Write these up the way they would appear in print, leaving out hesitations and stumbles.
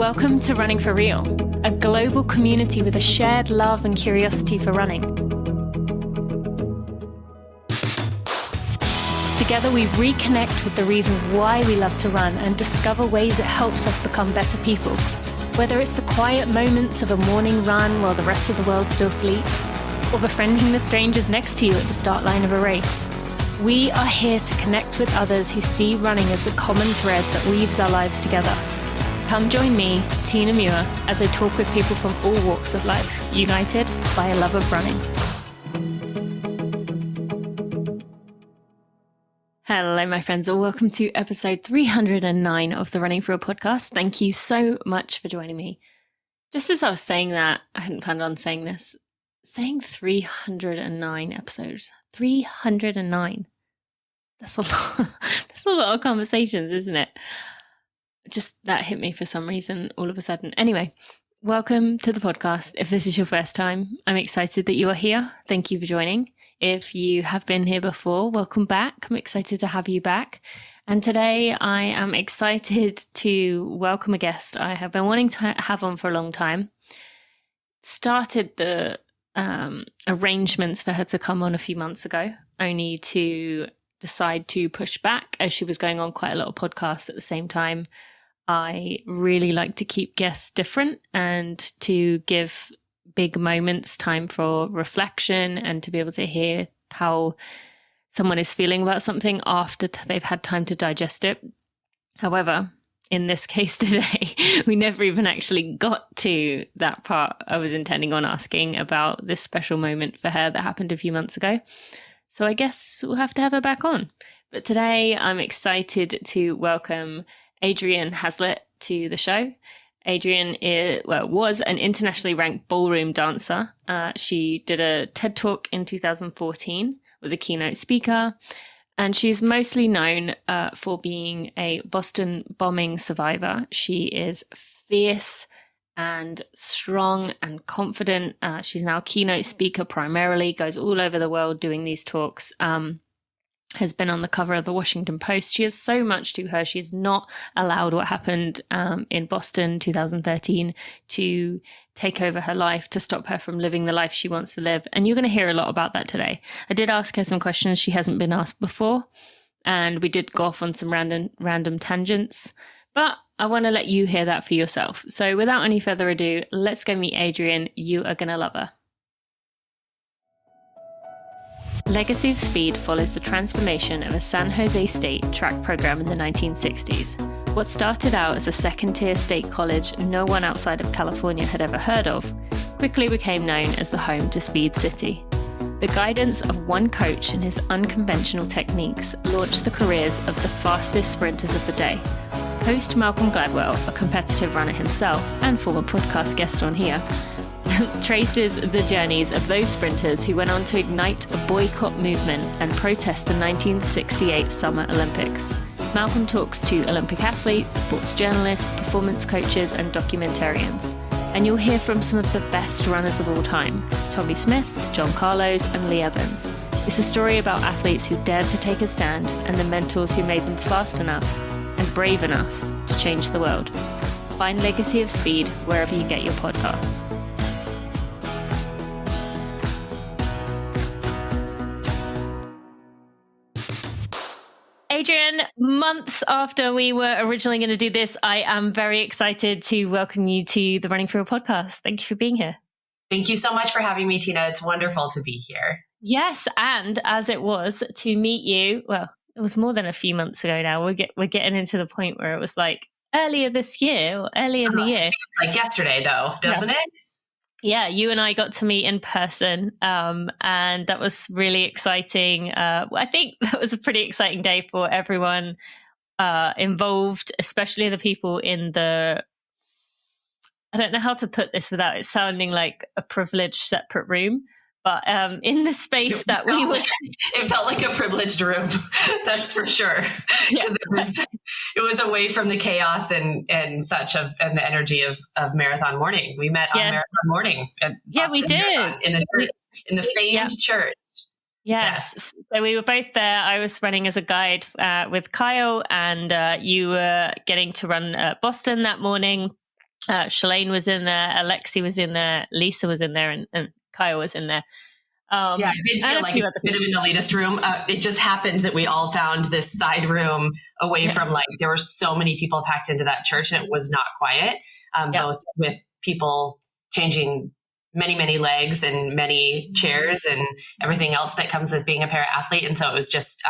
Welcome to Running for Real, a global community with a shared love and curiosity for running. Together we reconnect with the reasons why we love to run and discover ways it helps us become better people. Whether it's the quiet moments of a morning run while the rest of the world still sleeps, or befriending the strangers next to you at the start line of a race, we are here to connect with others who see running as the common thread that weaves our lives together. Come join me, Tina Muir, as I talk with people from all walks of life, united by a love of running. Hello, my friends, and welcome to episode 309 of the Running for Real podcast. Thank you so much for joining me. Just as I was saying that, I hadn't planned on saying this, saying 309 episodes. 309. That's a lot. That's a lot of conversations, isn't it? Just that hit me for some reason all of a sudden. Anyway, welcome to the podcast. If this is your first time, I'm excited that you are here. Thank you for joining. If you have been here before, welcome back. I'm excited to have you back. And today I am excited to welcome a guest I have been wanting to have on for a long time. Started the arrangements for her to come on a few months ago, only to decide to push back as she was going on quite a lot of podcasts at the same time. I really like to keep guests different and to give big moments time for reflection and to be able to hear how someone is feeling about something after they've had time to digest it. However, in this case today, we never even actually got to that part I was intending on asking about this special moment for her that happened a few months ago. So I guess we'll have to have her back on. But today I'm excited to welcome Adrianne Haslet to the show. Adrianne was an internationally ranked ballroom dancer. She did a TED Talk in 2014, was a keynote speaker, and she's mostly known for being a Boston bombing survivor. She is fierce and strong and confident. She's now a keynote speaker primarily, goes all over the world doing these talks. Has been on the cover of the Washington Post. She has so much to her. She has not allowed what happened in Boston 2013 to take over her life, to stop her from living the life she wants to live. And you're going to hear a lot about that today. I did ask her some questions she hasn't been asked before, and we did go off on some random tangents, but I want to let you hear that for yourself. So without any further ado, let's go meet Adrianne. You are going to love her. Legacy of Speed follows the transformation of a San Jose State track program in the 1960s. What started out as a second-tier state college no one outside of California had ever heard of, quickly became known as the home to Speed City. The guidance of one coach and his unconventional techniques launched the careers of the fastest sprinters of the day. Host Malcolm Gladwell, a competitive runner himself and former podcast guest on here, traces the journeys of those sprinters who went on to ignite a boycott movement and protest the 1968 Summer Olympics. Malcolm talks to Olympic athletes, sports journalists, performance coaches, and documentarians. And you'll hear from some of the best runners of all time, Tommy Smith, John Carlos, and Lee Evans. It's a story about athletes who dared to take a stand and the mentors who made them fast enough and brave enough to change the world. Find Legacy of Speed wherever you get your podcasts. Adrianne, months after we were originally going to do this, I am very excited to welcome you to the Running for Real podcast. Thank you for being here. Thank you so much for having me, Tina. It's wonderful to be here. Yes, and as it was to meet you, well, it was more than a few months ago now. We're getting into the point where it was like earlier this year or early in the year. It seems like yesterday, though, doesn't it? Yeah, you and I got to meet in person, and that was really exciting. I think that was a pretty exciting day for everyone involved, especially the people in the, I don't know how to put this without it sounding like a privileged separate room, but in the space that we were... It felt like a privileged room, that's for sure. Yeah. It was away from the chaos and such and the energy of Marathon Morning. We met on Marathon Morning. We did. In the famed church. Yes. So we were both there. I was running as a guide with Kyle, and you were getting to run Boston that morning. Shalane was in there, Alexi was in there, Lisa was in there, and Kyle was in there. Yeah, it did feel like a bit of an elitist room. It just happened that we all found this side room away from, like, there were so many people packed into that church, and it was not quiet, both with people changing many, many legs and many chairs and everything else that comes with being a para-athlete. And so it was just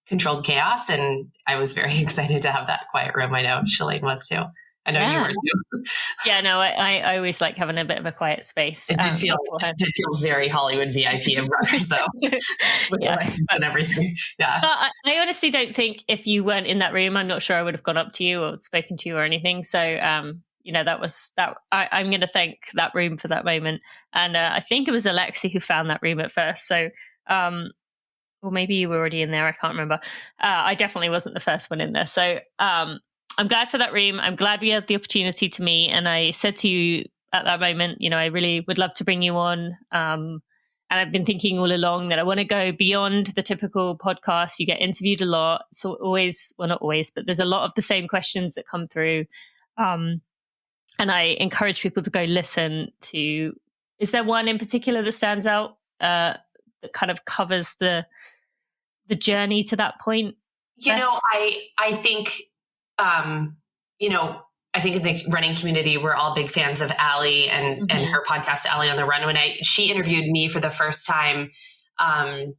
controlled chaos. And I was very excited to have that quiet room. I know Shalane was too. I know you were too. Yeah, no, I always like having a bit of a quiet space. It did feel very Hollywood VIP of runners, though, with the lights and everything. Yeah. But I honestly don't think if you weren't in that room, I'm not sure I would have gone up to you or spoken to you or anything. So, that was that. I'm going to thank that room for that moment. And I think it was Alexi who found that room at first. So, or maybe you were already in there. I can't remember. I definitely wasn't the first one in there. So, I'm glad for that room. I'm glad we had the opportunity to meet. And I said to you at that moment, I really would love to bring you on. And I've been thinking all along that I want to go beyond the typical podcast. You get interviewed a lot. So always, well, not always, but there's a lot of the same questions that come through. And I encourage people to go listen to, is there one in particular that stands out that kind of covers the journey to that point? I think, I think in the running community, we're all big fans of Allie and her podcast, Allie on the Run. When she interviewed me for the first time, and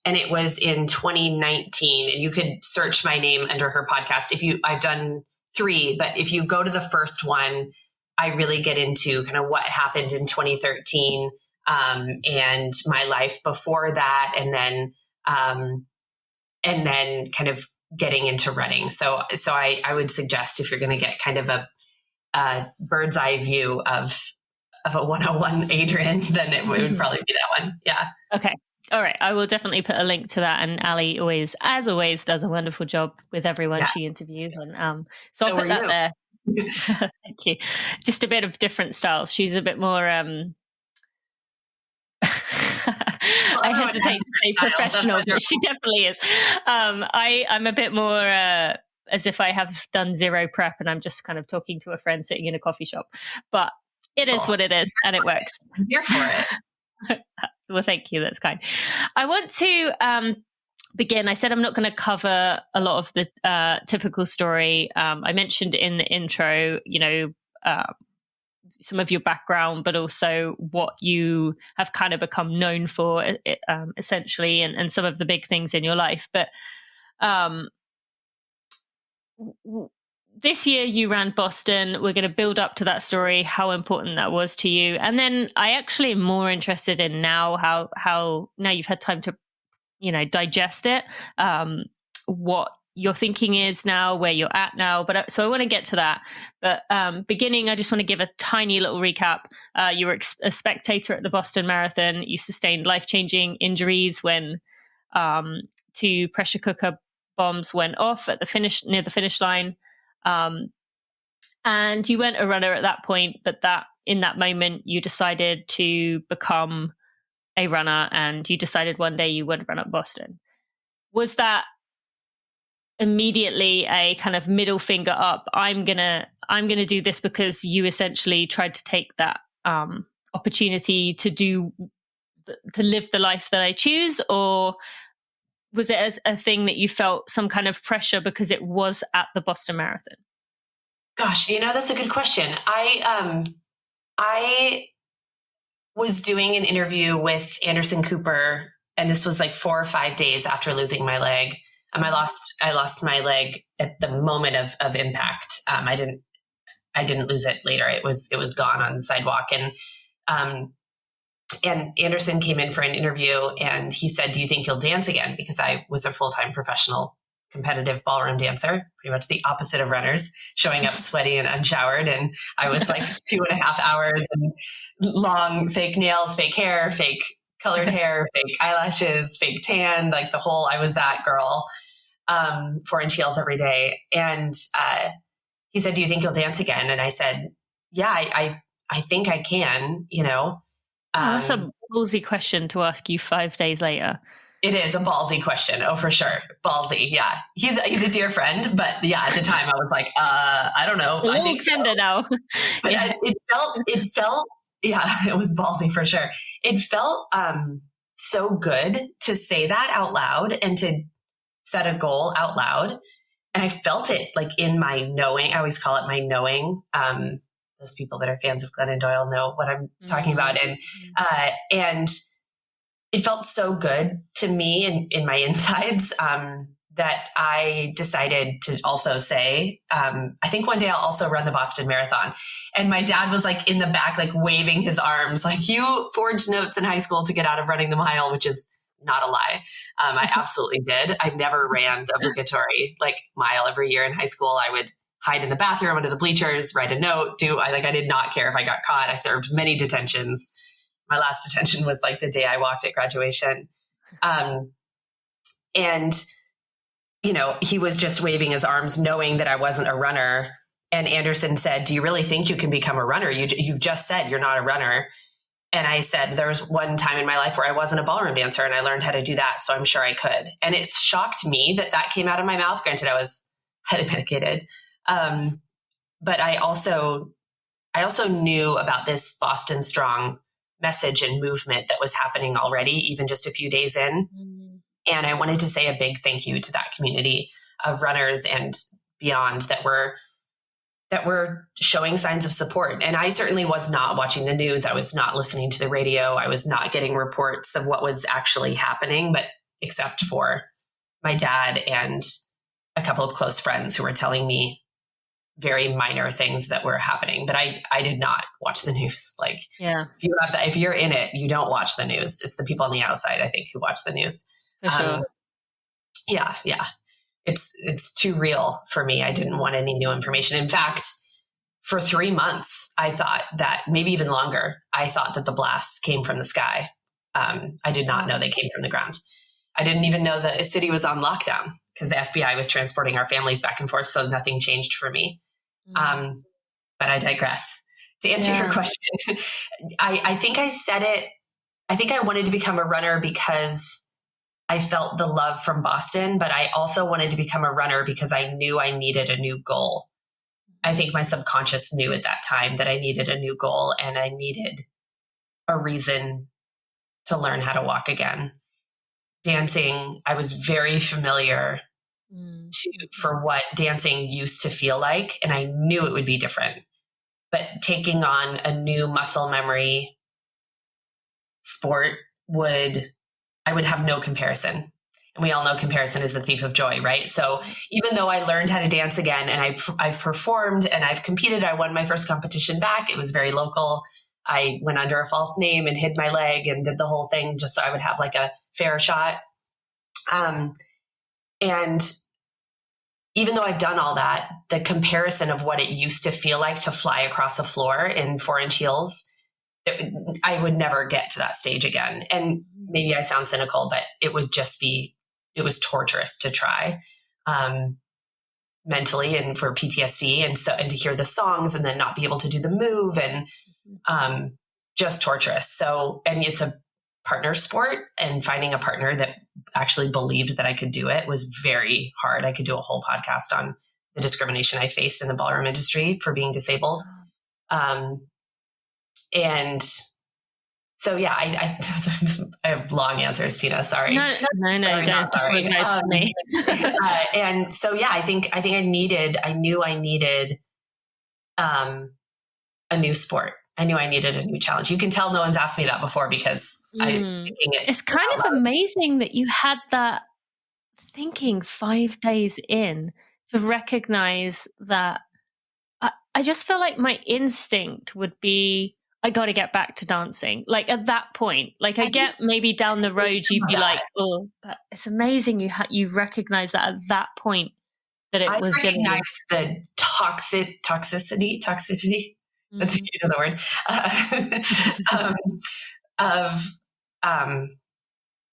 it was in 2019, and you could search my name under her podcast. I've done 3, but if you go to the first one, I really get into kind of what happened in 2013, and my life before that. And then kind of getting into running. So I would suggest, if you're going to get kind of a bird's eye view of a 101 Adrianne, then it would probably be that one. Yeah. Okay. All right. I will definitely put a link to that. And Ali as always, does a wonderful job with everyone she interviews. And so I'll put that there. Thank you. Just a bit of different styles. She's a bit more I hesitate to say professional, but she definitely is. I'm a bit more as if I have done zero prep and I'm just kind of talking to a friend sitting in a coffee shop. But it is what it is, and it works. I'm here for it. Well, thank you. That's kind. I want to begin. I said I'm not going to cover a lot of the typical story. I mentioned in the intro, some of your background, but also what you have kind of become known for, essentially, and some of the big things in your life. But this year you ran Boston. We're going to build up to that story, how important that was to you. And then I actually am more interested in now how now you've had time to, digest it, what your thinking is now, where you're at now. But so I want to get to that. But beginning, I just want to give a tiny little recap. You were a spectator at the Boston Marathon. You sustained life-changing injuries when 2 pressure cooker bombs went off at near the finish line. And you weren't a runner at that point, but in that moment, you decided to become a runner, and you decided one day you would run up Boston. Was that immediately a kind of middle finger up, I'm gonna do this, because you essentially tried to take that opportunity to live the life that I choose? Or was it a thing that you felt some kind of pressure because it was at the Boston Marathon? Gosh, that's a good question. I was doing an interview with Anderson Cooper, and this was like 4 or 5 days after losing my leg. I lost my leg at the moment of impact. I didn't lose it later. It was gone on the sidewalk. And Anderson came in for an interview, and he said, "Do you think you'll dance again?" Because I was a full-time professional competitive ballroom dancer, pretty much the opposite of runners, showing up sweaty and unshowered. And I was like 2.5 hours and long fake nails, fake hair, fake colored hair, fake eyelashes, fake tan, like I was that girl, 4-inch heels every day. And he said, "Do you think you'll dance again?" And I said, "Yeah, I think I can, That's a ballsy question to ask you 5 days later. It is a ballsy question. Oh, for sure. Ballsy. Yeah. He's a dear friend, but yeah, at the time I was like, I don't know. I think so. Now. But it felt, yeah, it was ballsy for sure. It felt so good to say that out loud and to set a goal out loud. And I felt it like in my knowing. I always call it my knowing. Those people that are fans of Glennon Doyle know what I'm talking about. And it felt so good to me in my insides that I decided to also say, I think one day I'll also run the Boston Marathon. And my dad was like in the back, like waving his arms, like, you forged notes in high school to get out of running the mile, which is not a lie. I absolutely did. I never ran the obligatory like mile every year in high school. I would hide in the bathroom under the bleachers, write a note, I did not care if I got caught. I served many detentions. My last detention was like the day I walked at graduation. And, you know, he was just waving his arms knowing that I wasn't a runner. And Anderson said, do you really think you can become a runner? You've just said you're not a runner. And I said, there was one time in my life where I wasn't a ballroom dancer and I learned how to do that. So I'm sure I could. And it shocked me that came out of my mouth. Granted, I was highly medicated. But I also knew about this Boston Strong message and movement that was happening already, even just a few days in. And I wanted to say a big thank you to that community of runners and beyond that were showing signs of support. And I certainly was not watching the news. I was not listening to the radio. I was not getting reports of what was actually happening, but except for my dad and a couple of close friends who were telling me very minor things that were happening, but I did not watch the news. Like, yeah, if you're in it, you don't watch the news. It's the people on the outside, I think, who watch the news. For sure. Yeah. It's too real for me. I didn't want any new information. In fact, for 3 months, I thought that maybe even longer, I thought that the blasts came from the sky. I did not know they came from the ground. I didn't even know the city was on lockdown because the FBI was transporting our families back and forth. So nothing changed for me. But I digress. To answer your question, I think I said it. I think I wanted to become a runner because I felt the love from Boston, but I also wanted to become a runner because I knew I needed a new goal. I think my subconscious knew at that time that I needed a new goal and I needed a reason to learn how to walk again. Dancing, I was very familiar for what dancing used to feel like, and I knew it would be different. But taking on a new muscle memory sport I would have no comparison. And we all know comparison is the thief of joy, right? So even though I learned how to dance again and I've performed and I've competed, I won my first competition back. It was very local. I went under a false name and hid my leg and did the whole thing just so I would have like a fair shot. And even though I've done all that, the comparison of what it used to feel like to fly across a floor in 4-inch heels, I would never get to that stage again. And maybe I sound cynical, but it was torturous to try mentally and for PTSD and to hear the songs and then not be able to do the move and just torturous. So, and it's a partner sport, and finding a partner that actually believed that I could do it was very hard. I could do a whole podcast on the discrimination I faced in the ballroom industry for being disabled. And so, yeah, I have long answers, Tina. Sorry. No, sorry, don't. Sorry. And so, yeah, I think I knew I needed a new sport. I knew I needed a new challenge. You can tell no one's asked me that before because it's kind of amazing that you had that thinking 5 days in to recognize that. I just feel like my instinct would be, I got to get back to dancing. Like at that point, like I get maybe down the road, you'd be like, oh, but it's amazing you recognize that at that point that it was going to the toxicity. That's, you know, the word of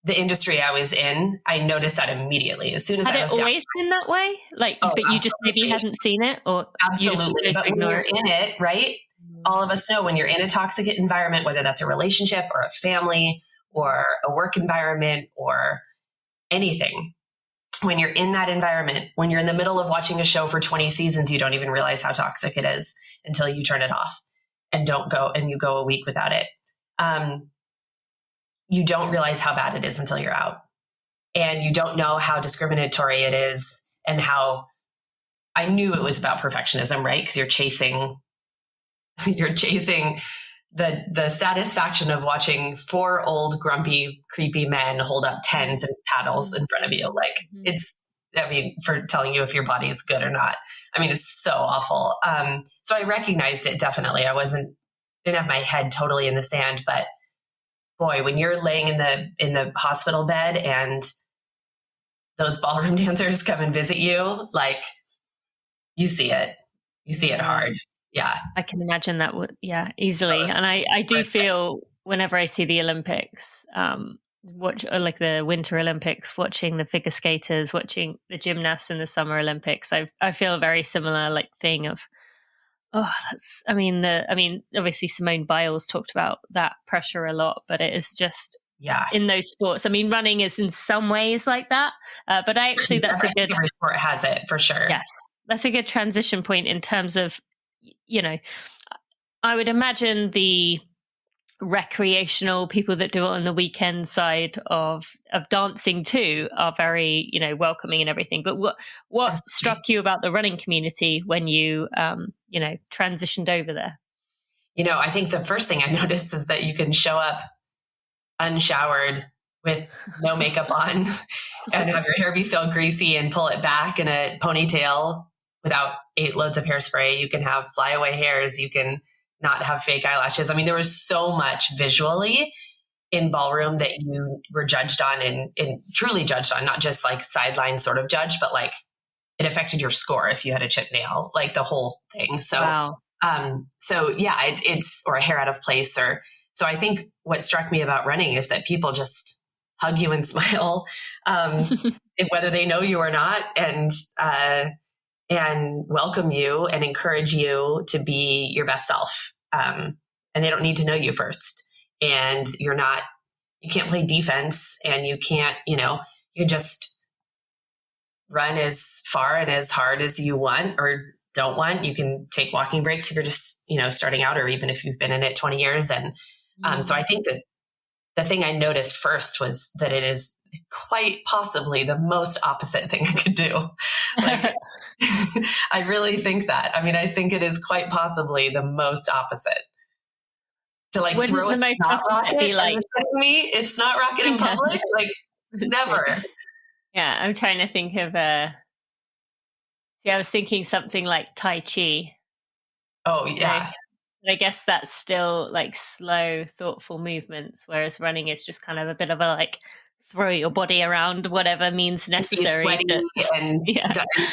the industry I was in. I noticed that immediately as soon as I looked down. Had it always been that way? Like, but you just maybe hadn't seen it, or absolutely. But when you're in it, right? All of us know when you're in a toxic environment, whether that's a relationship or a family or a work environment or anything. When you're in that environment, when you're in the middle of watching a show for 20 seasons, you don't even realize how toxic it is until you turn it off and you go a week without it. You don't realize how bad it is until you're out. And you don't know how discriminatory it is, and how I knew it was about perfectionism, right? Because you're chasing the satisfaction of watching 4 old, grumpy, creepy men hold up tens and paddles in front of you. Like for telling you if your body is good or not. I mean, it's so awful. So I recognized it definitely. Didn't have my head totally in the sand, but boy, when you're laying in the hospital bed and those ballroom dancers come and visit you, like, you see it hard. Yeah. I can imagine that would, easily. And I do feel whenever I see the Olympics, like the Winter Olympics, watching the figure skaters, watching the gymnasts in the Summer Olympics, I feel a very similar like thing of, obviously Simone Biles talked about that pressure a lot, but it is just in those sports. I mean, running is in some ways like that, but that's a good. Every sport has it for sure. Yes, that's a good transition point in terms of, I would imagine the recreational people that do it on the weekend side of dancing too are very, welcoming and everything. But what struck you about the running community when you, transitioned over there? I think the first thing I noticed is that you can show up unshowered with no makeup on and have your hair be so greasy and pull it back in a ponytail without 8 loads of hairspray. You can have flyaway hairs. You can not have fake eyelashes. I mean, there was so much visually in ballroom that you were judged on and truly judged on, not just like sideline sort of judged, but like it affected your score if you had a chip nail, like the whole thing. So, wow. It's, or a hair out of place, so I think what struck me about running is that people just hug you and smile, whether they know you or not, and welcome you and encourage you to be your best self. And they don't need to know you first. And you can't play defense, and you can't, you can just run as far and as hard as you want or don't want. You can take walking breaks if you're just, starting out, or even if you've been in it 20 years. And so I think that the thing I noticed first was that it is quite possibly the most opposite thing I could do. Like, I really think that. I mean, I think it is quite possibly the most opposite. To like throw a snot rocket be like me, it's not rocket in public, like never. Yeah, I'm trying to think of I was thinking something like Tai Chi. Oh yeah. But I guess that's still like slow, thoughtful movements, whereas running is just kind of a bit of a like throw your body around whatever means necessary. And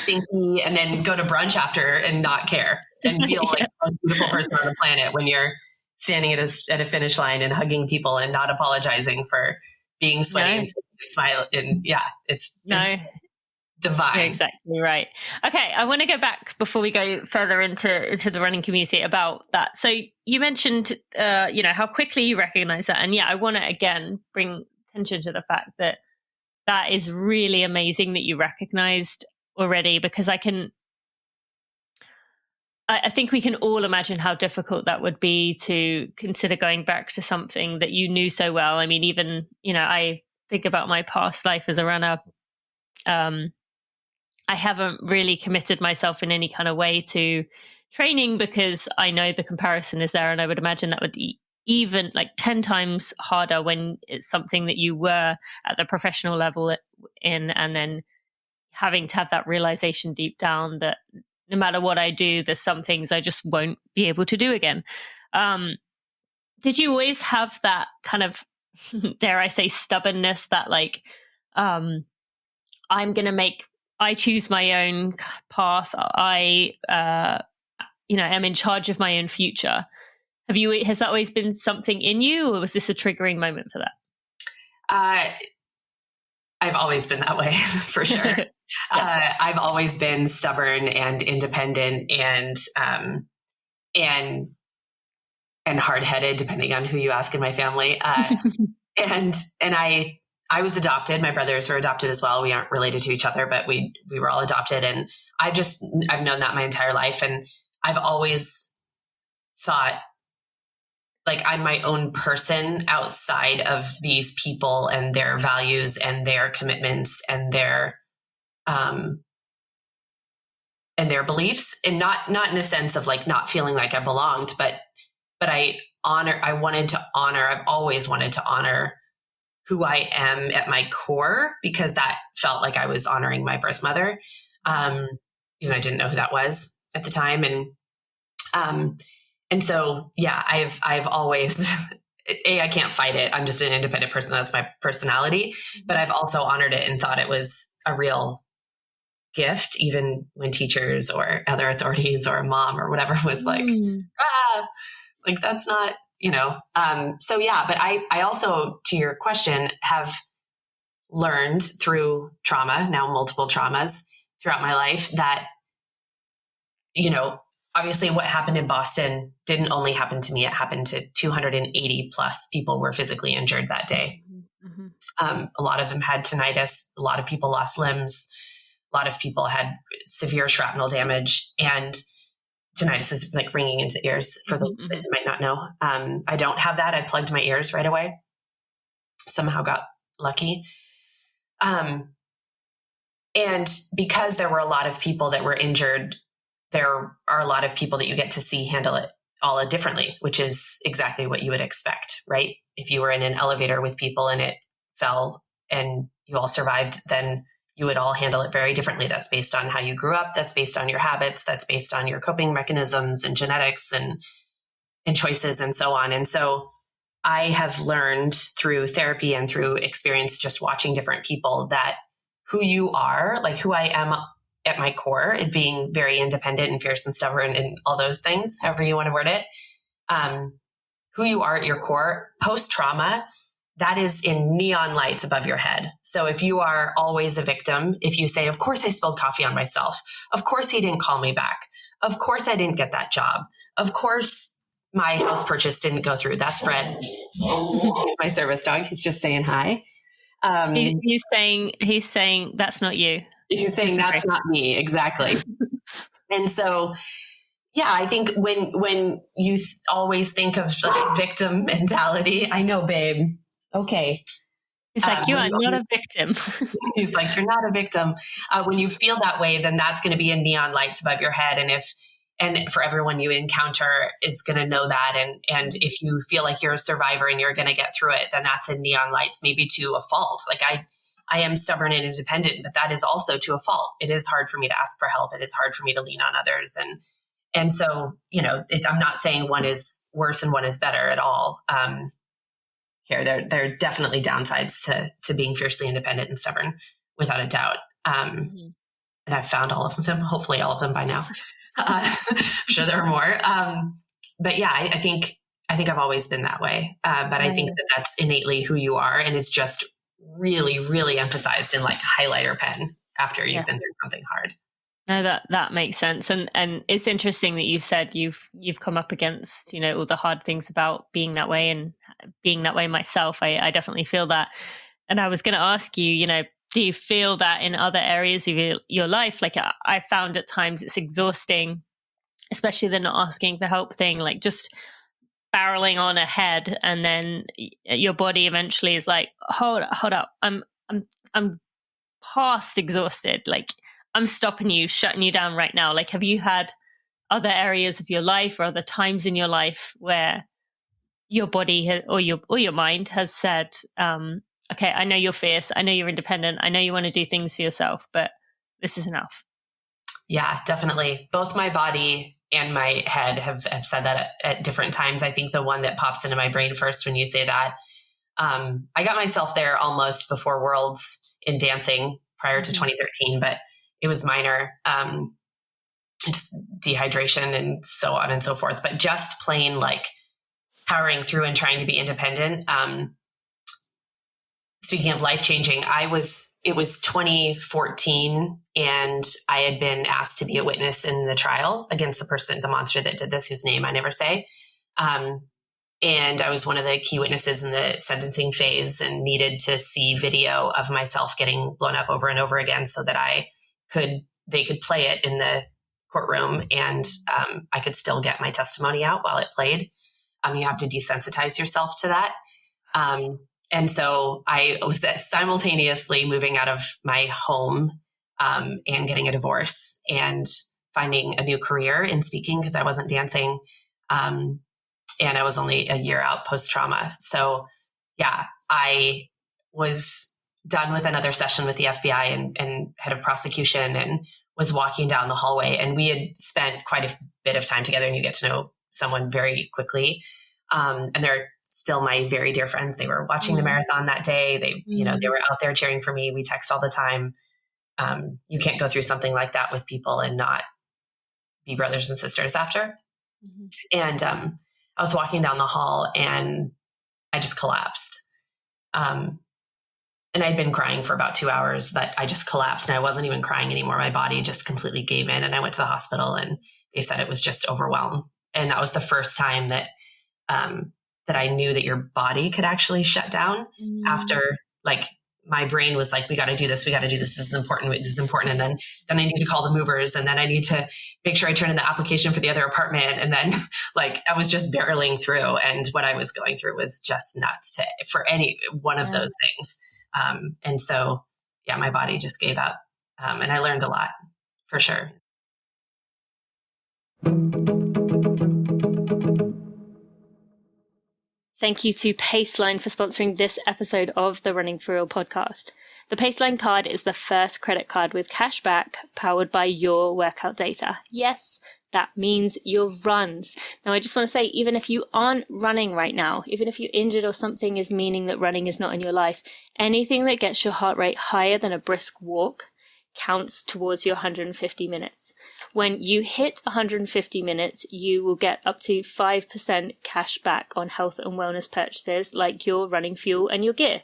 stinky, and then go to brunch after and not care and feel like the most beautiful person on the planet when you're standing at a finish line and hugging people and not apologizing for being sweaty and smile. And it's divine. You're exactly right. Okay, I want to go back before we go further into the running community about that. So you mentioned, how quickly you recognize that. And I want to again bring attention to the fact that is really amazing that you recognized already, because I think we can all imagine how difficult that would be to consider going back to something that you knew so well. I mean, even, I think about my past life as a runner. I haven't really committed myself in any kind of way to training because I know the comparison is there. And I would imagine that would be even like 10 times harder when it's something that you were at the professional level in, and then having to have that realization deep down that no matter what I do, there's some things I just won't be able to do again. Did you always have that kind of, dare I say, stubbornness that like, I choose my own path. I, am in charge of my own future. Has that always been something in you, or was this a triggering moment for that? I've always been that way for sure. I've always been stubborn and independent and hard-headed, depending on who you ask in my family. And I I was adopted. My brothers were adopted as well. We aren't related to each other, but we were all adopted. And I've known that my entire life. And I've always thought like I'm my own person outside of these people and their values and their commitments and their beliefs, and not in a sense of like not feeling like I belonged, but I've always wanted to honor who I am at my core, because that felt like I was honoring my birth mother. I didn't know who that was at the time. And so, yeah, I've always, I can't fight it. I'm just an independent person. That's my personality, but I've also honored it and thought it was a real gift, even when teachers or other authorities or a mom or whatever was like, like that's not, so yeah, but I also, to your question, have learned through trauma, now multiple traumas throughout my life, that, obviously what happened in Boston didn't only happen to me. It happened to 280 plus people were physically injured that day. Mm-hmm. A lot of them had tinnitus. A lot of people lost limbs. A lot of people had severe shrapnel damage, and tinnitus is like ringing into the ears for those that might not know. I don't have that. I plugged my ears right away. Somehow got lucky. And because there were a lot of people that were injured, there are a lot of people that you get to see handle it all differently, which is exactly what you would expect, right? If you were in an elevator with people and it fell and you all survived, then you would all handle it very differently. That's based on how you grew up. That's based on your habits. That's based on your coping mechanisms and genetics and choices and so on. And so I have learned through therapy and through experience, just watching different people, that who you are, like who I am at my core, and being very independent and fierce and stubborn and all those things, however you want to word it, who you are at your core, post-trauma, that is in neon lights above your head. So if you are always a victim, if you say, of course I spilled coffee on myself, of course he didn't call me back, of course I didn't get that job, of course my house purchase didn't go through. That's Fred. He's my service dog. He's just saying hi. He's saying that's not you. He's saying that's not me. Exactly. And so, yeah, I think when you always think of like victim mentality, I know, babe. Okay. He's like, you are not a victim. He's like, you're not a victim. When you feel that way, then that's going to be in neon lights above your head. And for everyone you encounter is going to know that. And if you feel like you're a survivor and you're going to get through it, then that's in neon lights, maybe to a fault. Like I am stubborn and independent, but that is also to a fault. It is hard for me to ask for help. It is hard for me to lean on others. And so, I'm not saying one is worse and one is better at all. Here, there are definitely downsides to being fiercely independent and stubborn, without a doubt. And I've found all of them, hopefully all of them by now. I'm sure there are more. But yeah, I think I've always been that way. But I think that that's innately who you are. And it's just really, really emphasized in like highlighter pen after you've been through something hard. No, that makes sense. And it's interesting that you said you've come up against, all the hard things about being that way, and being that way myself. I definitely feel that. And I was going to ask you, do you feel that in other areas of your life? Like I found at times it's exhausting, especially the not asking for help thing, like just barreling on ahead, and then your body eventually is like, hold up, I'm past exhausted. Like I'm stopping you, shutting you down right now. Like, have you had other areas of your life or other times in your life where your body or your mind has said, okay, I know you're fierce, I know you're independent, I know you want to do things for yourself, but this is enough? Yeah, definitely. Both my body and my head have said that at different times. I think the one that pops into my brain first when you say that, I got myself there almost before Worlds in dancing prior to 2013, but it was minor, just dehydration and so on and so forth. But just plain like powering through and trying to be independent. Speaking of life-changing, it was 2014 and I had been asked to be a witness in the trial against the monster that did this, whose name I never say. And I was one of the key witnesses in the sentencing phase and needed to see video of myself getting blown up over and over again so that they could play it in the courtroom, and I could still get my testimony out while it played. You have to desensitize yourself to that. And so I was simultaneously moving out of my home and getting a divorce and finding a new career in speaking because I wasn't dancing. And I was only a year out post-trauma. So yeah, I was done with another session with the FBI and head of prosecution, and was walking down the hallway, and we had spent quite a bit of time together, and you get to know someone very quickly. And they're still my very dear friends. They were watching the marathon that day. They were out there cheering for me. We text all the time. You can't go through something like that with people and not be brothers and sisters after. Mm-hmm. And I was walking down the hall and I just collapsed. And I'd been crying for about 2 hours, but I just collapsed, and I wasn't even crying anymore. My body just completely gave in, and I went to the hospital, and they said it was just overwhelmed. And that was the first time that that I knew that your body could actually shut down after, like, my brain was like, we got to do this. This is important. This is important. And then I need to call the movers, and then I need to make sure I turn in the application for the other apartment. And then like, I was just barreling through, and what I was going through was just nuts for any one of those things. And so, yeah, my body just gave up. And I learned a lot, for sure. Thank you to Paceline for sponsoring this episode of the Running for Real podcast. The Paceline card is the first credit card with cash back powered by your workout data. Yes, that means your runs. Now, I just want to say, even if you aren't running right now, even if you're injured or something is meaning that running is not in your life, anything that gets your heart rate higher than a brisk walk counts towards your 150 minutes. When you hit 150 minutes, you will get up to 5% cash back on health and wellness purchases like your running fuel and your gear.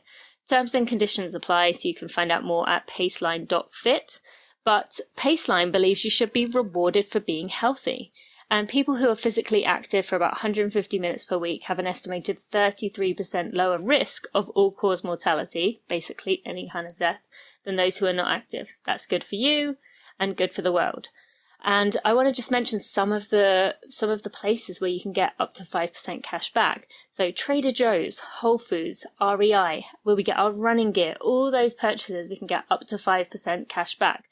Terms and conditions apply, so you can find out more at paceline.fit. But Paceline believes you should be rewarded for being healthy. And people who are physically active for about 150 minutes per week have an estimated 33% lower risk of all-cause mortality, basically any kind of death, than those who are not active. That's good for you and good for the world. And I want to just mention some of the places where you can get up to 5% cash back. So Trader Joe's, Whole Foods, REI, where we get our running gear, all those purchases, we can get up to 5% cash back.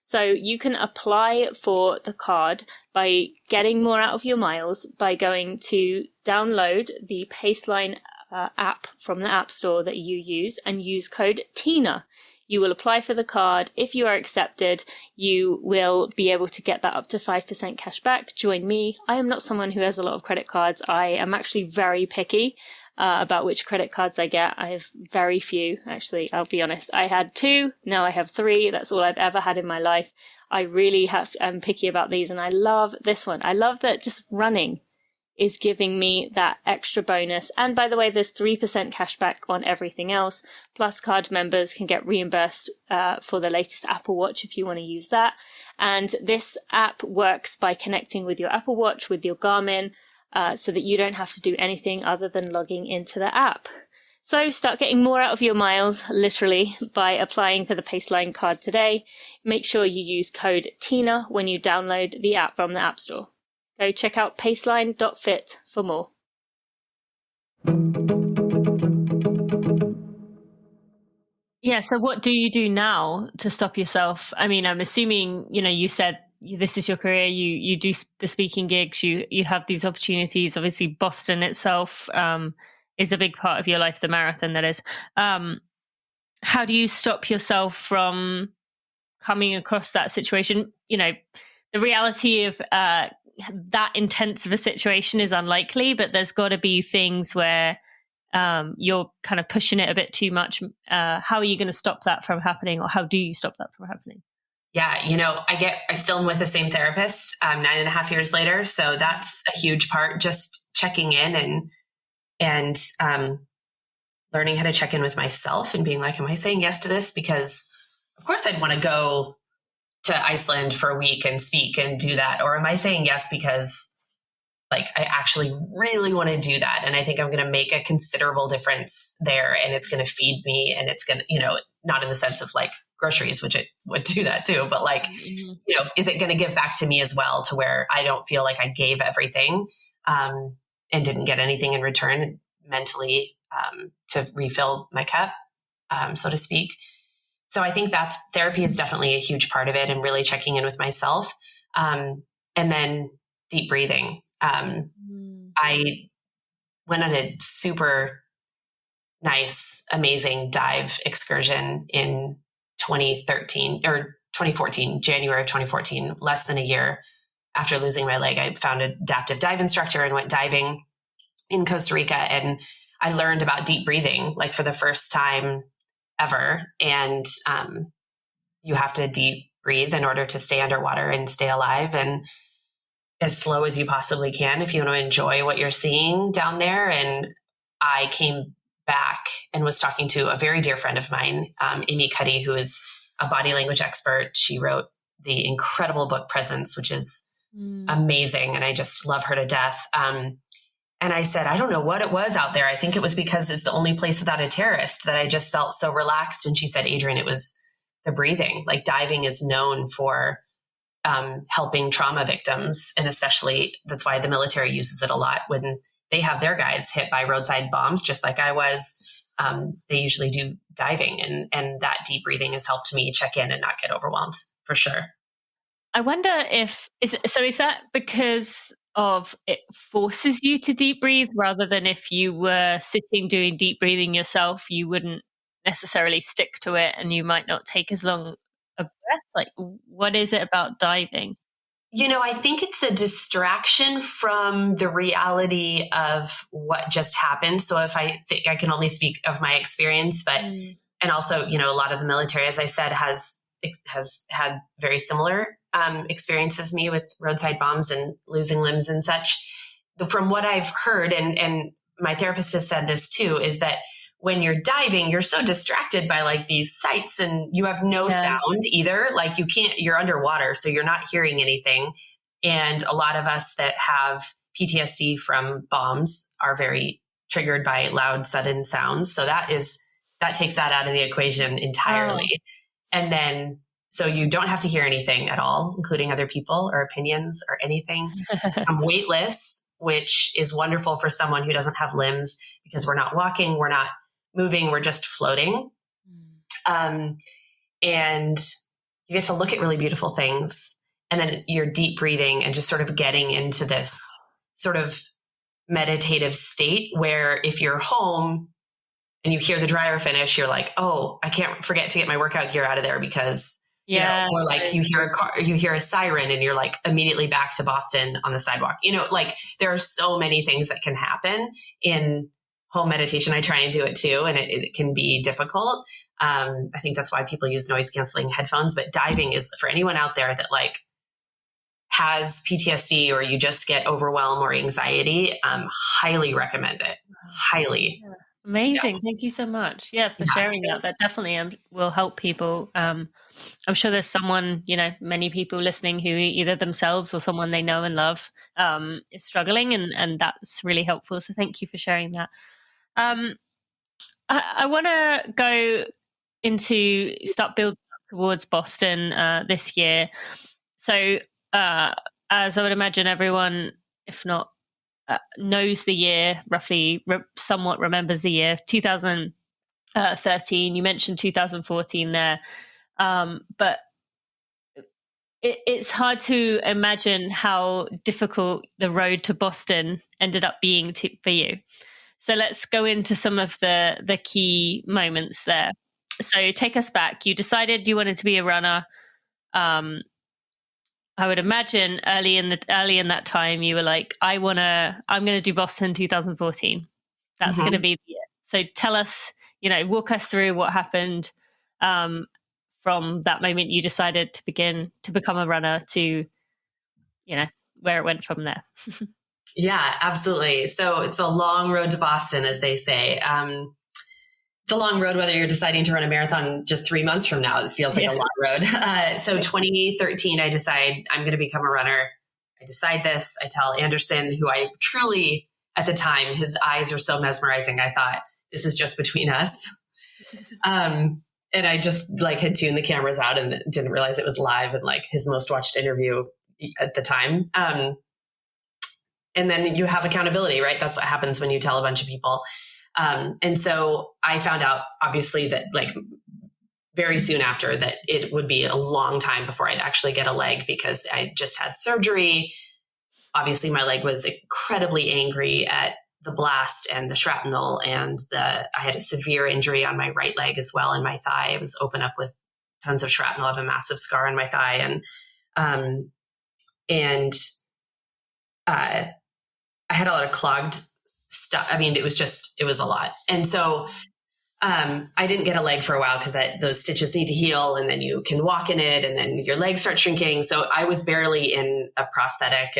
So you can apply for the card by getting more out of your miles by going to download the Paceline app from the App Store that you use and use code TINA. You will apply for the card. If you are accepted, you will be able to get that up to 5% cash back. Join me. I am not someone who has a lot of credit cards. I am actually very picky about which credit cards I get. I have very few, actually, I'll be honest. I had 2, now I have 3. That's all I've ever had in my life. I really am picky about these, and I love this one. I love that just running is giving me that extra bonus. And by the way, there's 3% cash back on everything else. Plus, card members can get reimbursed for the latest Apple Watch if you want to use that. And this app works by connecting with your Apple Watch, with your Garmin, so that you don't have to do anything other than logging into the app. So start getting more out of your miles, literally, by applying for the Paceline card today. Make sure you use code TINA when you download the app from the App Store. Go check out paceline.fit for more. Yeah, so what do you do now to stop yourself? I mean, I'm assuming, you said this is your career, you do the speaking gigs, you have these opportunities. Obviously, Boston itself is a big part of your life, the marathon that is. How do you stop yourself from coming across that situation? The reality of that intense of a situation is unlikely, but there's got to be things where you're kind of pushing it a bit too much. How are you going to stop that from happening, or how do you stop that from happening? Yeah, I still am with the same therapist 9.5 years later. So that's a huge part, just checking in and learning how to check in with myself and being like, am I saying yes to this? Because of course I'd want to go to Iceland for a week and speak and do that. Or am I saying yes because like, I actually really want to do that. And I think I'm going to make a considerable difference there, and it's going to feed me, and it's going to, you know, not in the sense of like groceries, which it would do that too, but like, you know, is it going to give back to me as well, to where I don't feel like I gave everything, and didn't get anything in return mentally, to refill my cup, so to speak. So I think that therapy is definitely a huge part of it, and really checking in with myself. And then deep breathing. I went on a super nice, amazing dive excursion in 2013 or 2014, January of 2014, less than a year after losing my leg. I found an adaptive dive instructor and went diving in Costa Rica. And I learned about deep breathing, like for the first time ever. And you have to deep breathe in order to stay underwater and stay alive, and as slow as you possibly can if you want to enjoy what you're seeing down there. And I came back and was talking to a very dear friend of mine, Amy Cuddy, who is a body language expert. She wrote the incredible book Presence, which is amazing. And I just love her to death. And I said, I don't know what it was out there. I think it was because it's the only place without a terrorist that I just felt so relaxed. And she said, Adrianne, it was the breathing. Like, diving is known for helping trauma victims. And especially that's why the military uses it a lot when they have their guys hit by roadside bombs, just like I was. They usually do diving, and that deep breathing has helped me check in and not get overwhelmed, for sure. I wonder is that because of it forces you to deep breathe, rather than if you were sitting doing deep breathing yourself, you wouldn't necessarily stick to it and you might not take as long a breath? Like, what is it about diving? You know, I think it's a distraction from the reality of what just happened. So if I think, I can only speak of my experience, but, and also, you know, a lot of the military, as I said, has had very similar experiences as me with roadside bombs and losing limbs and such. From what I've heard, and my therapist has said this too, is that when you're diving, you're so distracted by like these sights, and you have no sound either. Like, you're underwater, so you're not hearing anything. And a lot of us that have PTSD from bombs are very triggered by loud, sudden sounds. So that takes that out of the equation entirely. Oh. And then, so you don't have to hear anything at all, including other people or opinions or anything. I'm weightless, which is wonderful for someone who doesn't have limbs, because we're not walking, we're not moving, we're just floating. And you get to look at really beautiful things. And then you're deep breathing and just sort of getting into this sort of meditative state where if you're home and you hear the dryer finish, you're like, oh, I can't forget to get my workout gear out of there, because, you know, or like you hear a siren and you're like immediately back to Boston on the sidewalk. You know, like, there are so many things that can happen in home meditation. I try and do it too, and it can be difficult. I think that's why people use noise canceling headphones, but diving is for anyone out there that like has PTSD or you just get overwhelm or anxiety. Highly recommend it. Highly. Yeah. Amazing. Yeah. Thank you so much. Yeah, for sharing that. That definitely will help people. I'm sure there's someone, you know, many people listening who either themselves or someone they know and love is struggling, and that's really helpful. So thank you for sharing that. I want to go start building towards Boston this year. So as I would imagine everyone, if not knows the year, roughly somewhat remembers the year, 2013. You mentioned 2014 there. But it's hard to imagine how difficult the road to Boston ended up being for you. So let's go into some of the key moments there. So take us back. You decided you wanted to be a runner. I would imagine early in that time, you were like, I'm going to do Boston 2014. That's going to be the year. So tell us, you know, walk us through what happened from that moment you decided to become a runner to, you know, where it went from there. Yeah, absolutely. So it's a long road to Boston, as they say. It's a long road, whether you're deciding to run a marathon just 3 months from now. It feels like a long road. So 2013, I decide I'm going to become a runner. I decide this. I tell Anderson, who I truly, at the time, his eyes are so mesmerizing. I thought, this is just between us. And I just like had tuned the cameras out and didn't realize it was live and like his most watched interview at the time. And then you have accountability, right? That's what happens when you tell a bunch of people. And so I found out obviously that like very soon after that it would be a long time before I'd actually get a leg because I just had surgery. Obviously my leg was incredibly angry at the blast and the shrapnel and I had a severe injury on my right leg as well. In my thigh, it was open up with tons of shrapnel. I have a massive scar on my thigh. And I had a lot of clogged stuff. I mean, it was a lot. And so I didn't get a leg for a while because those stitches need to heal and then you can walk in it and then your legs start shrinking. So I was barely in a prosthetic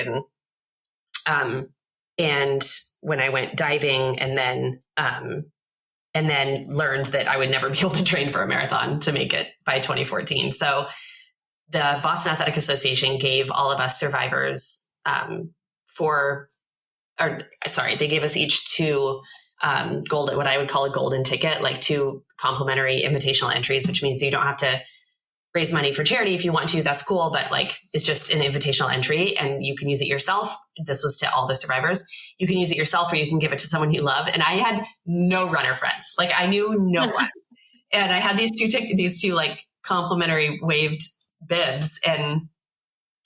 and when I went diving and then learned that I would never be able to train for a marathon to make it by 2014. So the Boston Athletic Association gave all of us survivors they gave us each two what I would call a golden ticket, like two complimentary invitational entries, which means you don't have to raise money for charity. If you want to, that's cool. But like, it's just an invitational entry and you can use it yourself. This was to all the survivors. You can use it yourself or you can give it to someone you love. And I had no runner friends. Like I knew no one. And I had these two like complimentary waved bibs. And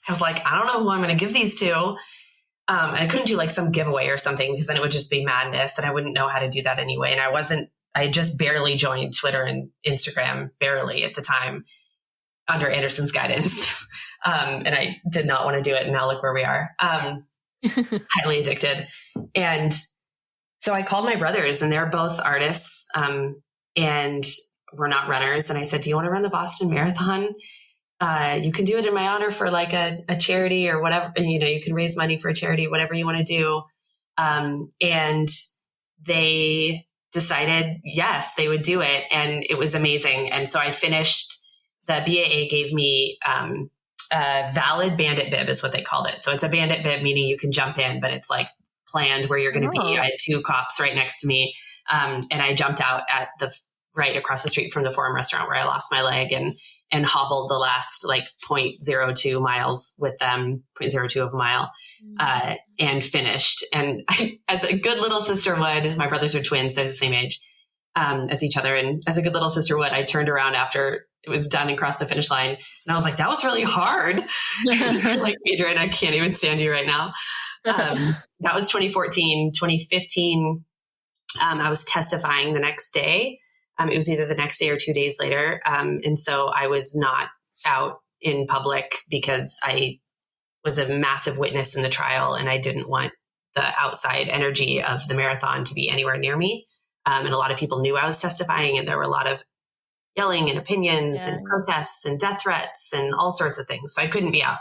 I was like, I don't know who I'm going to give these to. And I couldn't do like some giveaway or something because then it would just be madness and I wouldn't know how to do that anyway. And I just barely joined Twitter and Instagram, barely at the time, under Anderson's guidance. And I did not want to do it. And now look where we are, highly addicted. And so I called my brothers and they're both artists and we're not runners. And I said, do you want to run the Boston Marathon? You can do it in my honor for like a charity or whatever, you can raise money for a charity, whatever you want to do. And they decided, yes, they would do it. And it was amazing. And so I finished, the BAA gave me a valid bandit bib is what they called it. So it's a bandit bib, meaning you can jump in, but it's like planned where you're going to be. I had two cops right next to me. And I jumped out at right across the street from the Forum restaurant where I lost my leg and hobbled the last like 0.02 miles with them, 0.02 of a mile, and finished. And as a good little sister would, my brothers are twins, they're the same age as each other. And as a good little sister would, I turned around after it was done and crossed the finish line. And I was like, that was really hard. Like, Adrianne, I can't even stand you right now. That was 2014. 2015, I was testifying the next day. It was either the next day or 2 days later. And so I was not out in public because I was a massive witness in the trial and I didn't want the outside energy of the marathon to be anywhere near me. And a lot of people knew I was testifying and there were a lot of yelling and opinions and protests and death threats and all sorts of things. So I couldn't be out.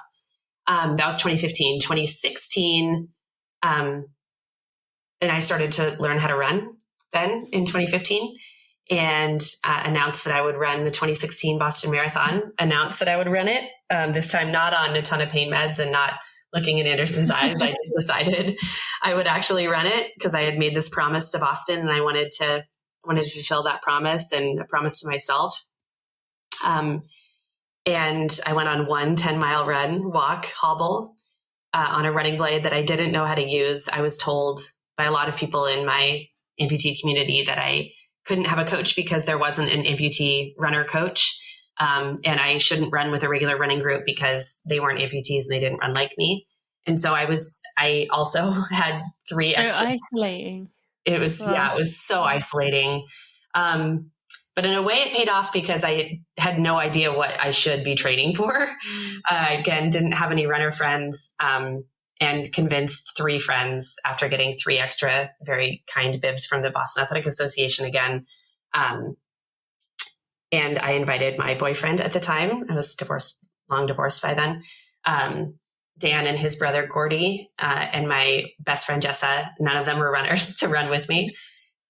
That was 2015. 2016, and I started to learn how to run then in 2015. And announced that I would run the 2016 Boston Marathon, announced that I would run it, this time not on a ton of pain meds and not looking in Anderson's eyes. I just decided I would actually run it because I had made this promise to Boston and I wanted to fulfill that promise and a promise to myself. And I went on one 10-mile run, walk, hobble on a running blade that I didn't know how to use. I was told by a lot of people in my amputee community that I couldn't have a coach because there wasn't an amputee runner coach. And I shouldn't run with a regular running group because they weren't amputees and they didn't run like me. And so I also had 3 extra. Isolating. It was, it was so isolating. But in a way it paid off because I had no idea what I should be training for. Again, didn't have any runner friends. And convinced 3 friends after getting 3 extra very kind bibs from the Boston Athletic Association again. And I invited my boyfriend at the time. I was long divorced by then. Dan and his brother Gordy and my best friend Jessa, none of them were runners, to run with me.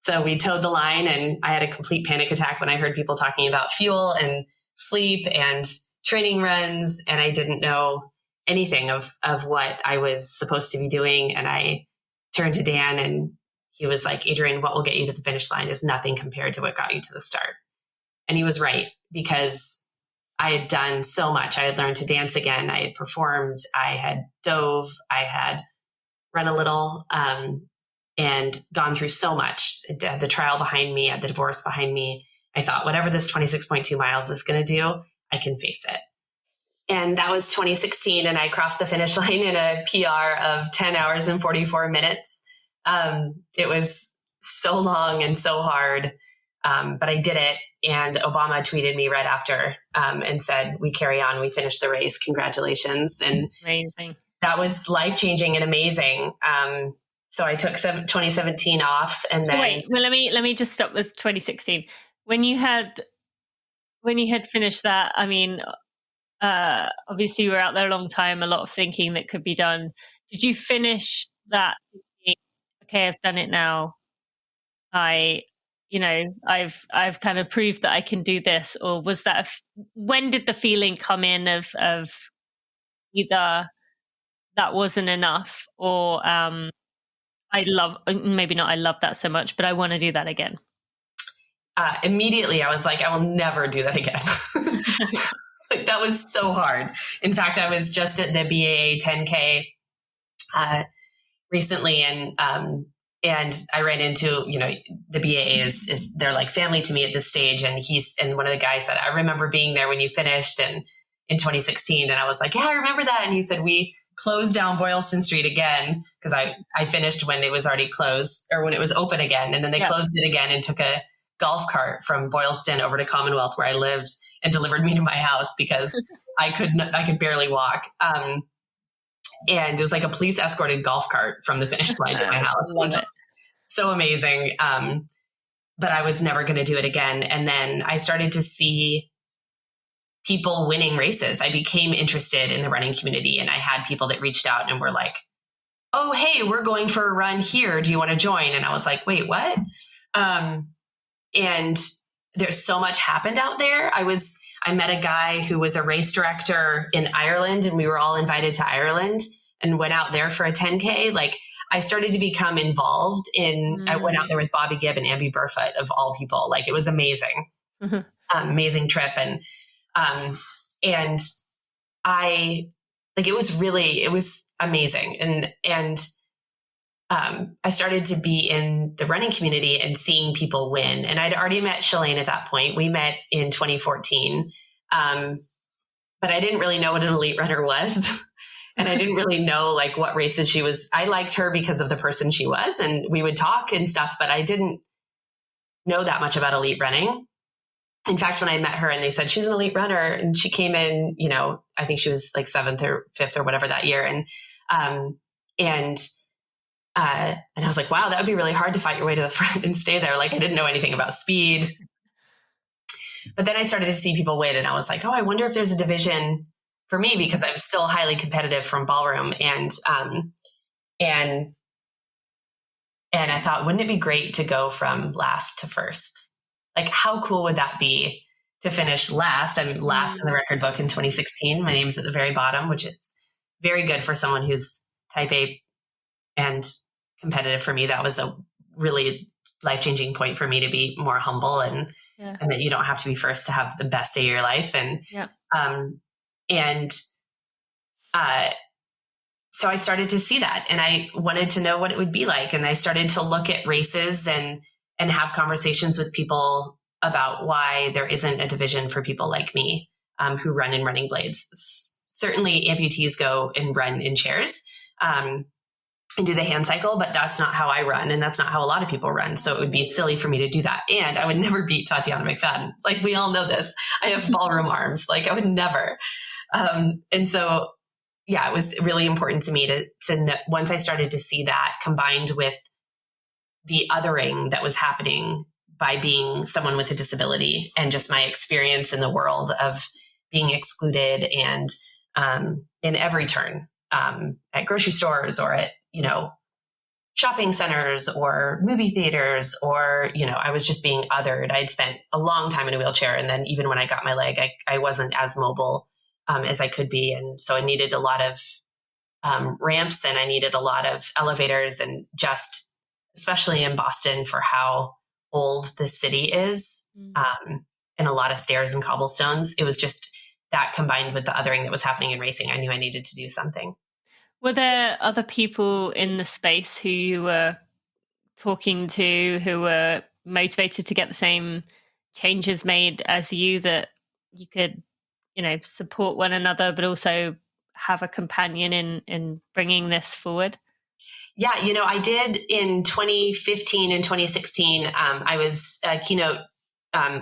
So we towed the line and I had a complete panic attack when I heard people talking about fuel and sleep and training runs. And I didn't know anything of what I was supposed to be doing. And I turned to Dan and he was like, Adrianne, what will get you to the finish line is nothing compared to what got you to the start. And he was right, because I had done so much. I had learned to dance again. I had performed. I had dove. I had run a little and gone through so much. I had the trial behind me. I had the divorce behind me. I thought, whatever this 26.2 miles is going to do, I can face it. And that was 2016. And I crossed the finish line in a PR of 10 hours and 44 minutes. It was so long and so hard, but I did it. And Obama tweeted me right after and said, we carry on. We finished the race. Congratulations. And amazing. That was life-changing and amazing. So I took 2017 off, and then wait. Well, let me just stop with 2016. When you had finished that, I mean, obviously you were out there a long time, a lot of thinking that could be done. Did you finish that thinking, okay, I've done it now. I've kind of proved that I can do this? Or was that when did the feeling come in of either that wasn't enough, or I love that so much, but I want to do that again? Immediately I was like, I will never do that again. Like, that was so hard. In fact, I was just at the BAA 10K recently, and I ran into, the BAA is they're like family to me at this stage. And one of the guys said, I remember being there when you finished and in 2016. And I was like, yeah, I remember that. And he said, we closed down Boylston Street again, because I finished when it was already closed, or when it was open again. And then they closed it again and took a golf cart from Boylston over to Commonwealth, where I lived, and delivered me to my house because I could barely walk. And it was like a police escorted golf cart from the finish line to my house, which is so amazing. But I was never going to do it again. And then I started to see people winning races. I became interested in the running community, and I had people that reached out and were like, oh, hey, we're going for a run here. Do you want to join? And I was like, wait, what? And there's so much happened out there. I met a guy who was a race director in Ireland, and we were all invited to Ireland and went out there for a 10K. Like, I started to become involved I went out there with Bobby Gibb and Amby Burfoot, of all people. Like, it was amazing, amazing trip. And it was amazing. And I started to be in the running community and seeing people win. And I'd already met Shalane at that point. We met in 2014. But I didn't really know what an elite runner was. And I didn't really know like what races she was. I liked her because of the person she was, and we would talk and stuff, but I didn't know that much about elite running. In fact, when I met her and they said she's an elite runner, and she came in, I think she was like 7th or 5th or whatever that year. And I was like, wow, that would be really hard to fight your way to the front and stay there. Like, I didn't know anything about speed. But then I started to see people win, and I was like, oh, I wonder if there's a division for me, because I was still highly competitive from ballroom. And I thought, wouldn't it be great to go from last to first? Like, how cool would that be to finish last? I'm last in the record book in 2016. My name's at the very bottom, which is very good for someone who's type A and competitive. For me, that was a really life-changing point for me to be more humble and that you don't have to be first to have the best day of your life. So I started to see that, and I wanted to know what it would be like. And I started to look at races and have conversations with people about why there isn't a division for people like me who run in running blades. Certainly amputees go and run in chairs and do the hand cycle, but that's not how I run. And that's not how a lot of people run. So it would be silly for me to do that. And I would never beat Tatiana McFadden. Like, we all know this. I have ballroom arms. Like, I would never. And so, it was really important to me to know, once I started to see that combined with the othering that was happening by being someone with a disability, and just my experience in the world of being excluded and in every turn at grocery stores or at, shopping centers or movie theaters, or, I was just being othered. I'd spent a long time in a wheelchair. And then even when I got my leg, I wasn't as mobile as I could be. And so I needed a lot of ramps, and I needed a lot of elevators, and just especially in Boston for how old the city is, and a lot of stairs and cobblestones. It was just that combined with the othering that was happening in racing. I knew I needed to do something. Were there other people in the space who you were talking to who were motivated to get the same changes made as you, that you could, support one another, but also have a companion in bringing this forward? Yeah, I did in 2015 and 2016. I was a